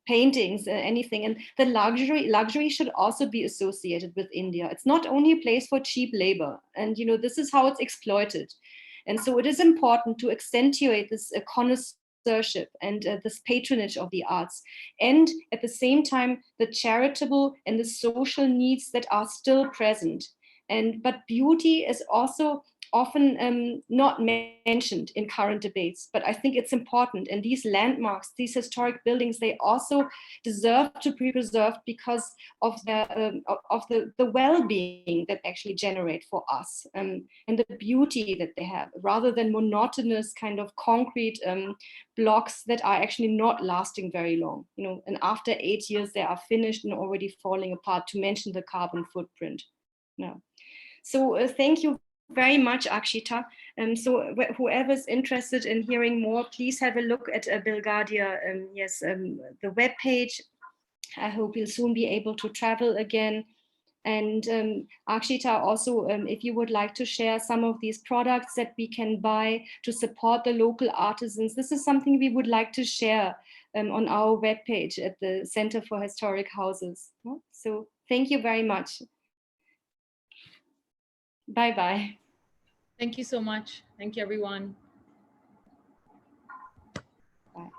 paintings, anything. And the luxury should also be associated with India. It's not only a place for cheap labor. And, you know, this is how it's exploited. And so it is important to accentuate this connoisseurship and this patronage of the arts. And at the same time, the charitable and the social needs that are still present. But beauty is also often not mentioned in current debates, but I think it's important. And these landmarks, these historic buildings, they also deserve to be preserved because of the well-being that actually generate for us and the beauty that they have, rather than monotonous kind of concrete blocks that are actually not lasting very long. You know, and after 8 years, they are finished and already falling apart, to mention the carbon footprint. No. So thank you very much, Akshita. So whoever's interested in hearing more, please have a look at Belgadia, the webpage. I hope you'll soon be able to travel again. And Akshita, also, if you would like to share some of these products that we can buy to support the local artisans, this is something we would like to share on our webpage at the Center for Historic Houses. So thank you very much. Bye-bye. Thank you so much. Thank you, everyone. Bye.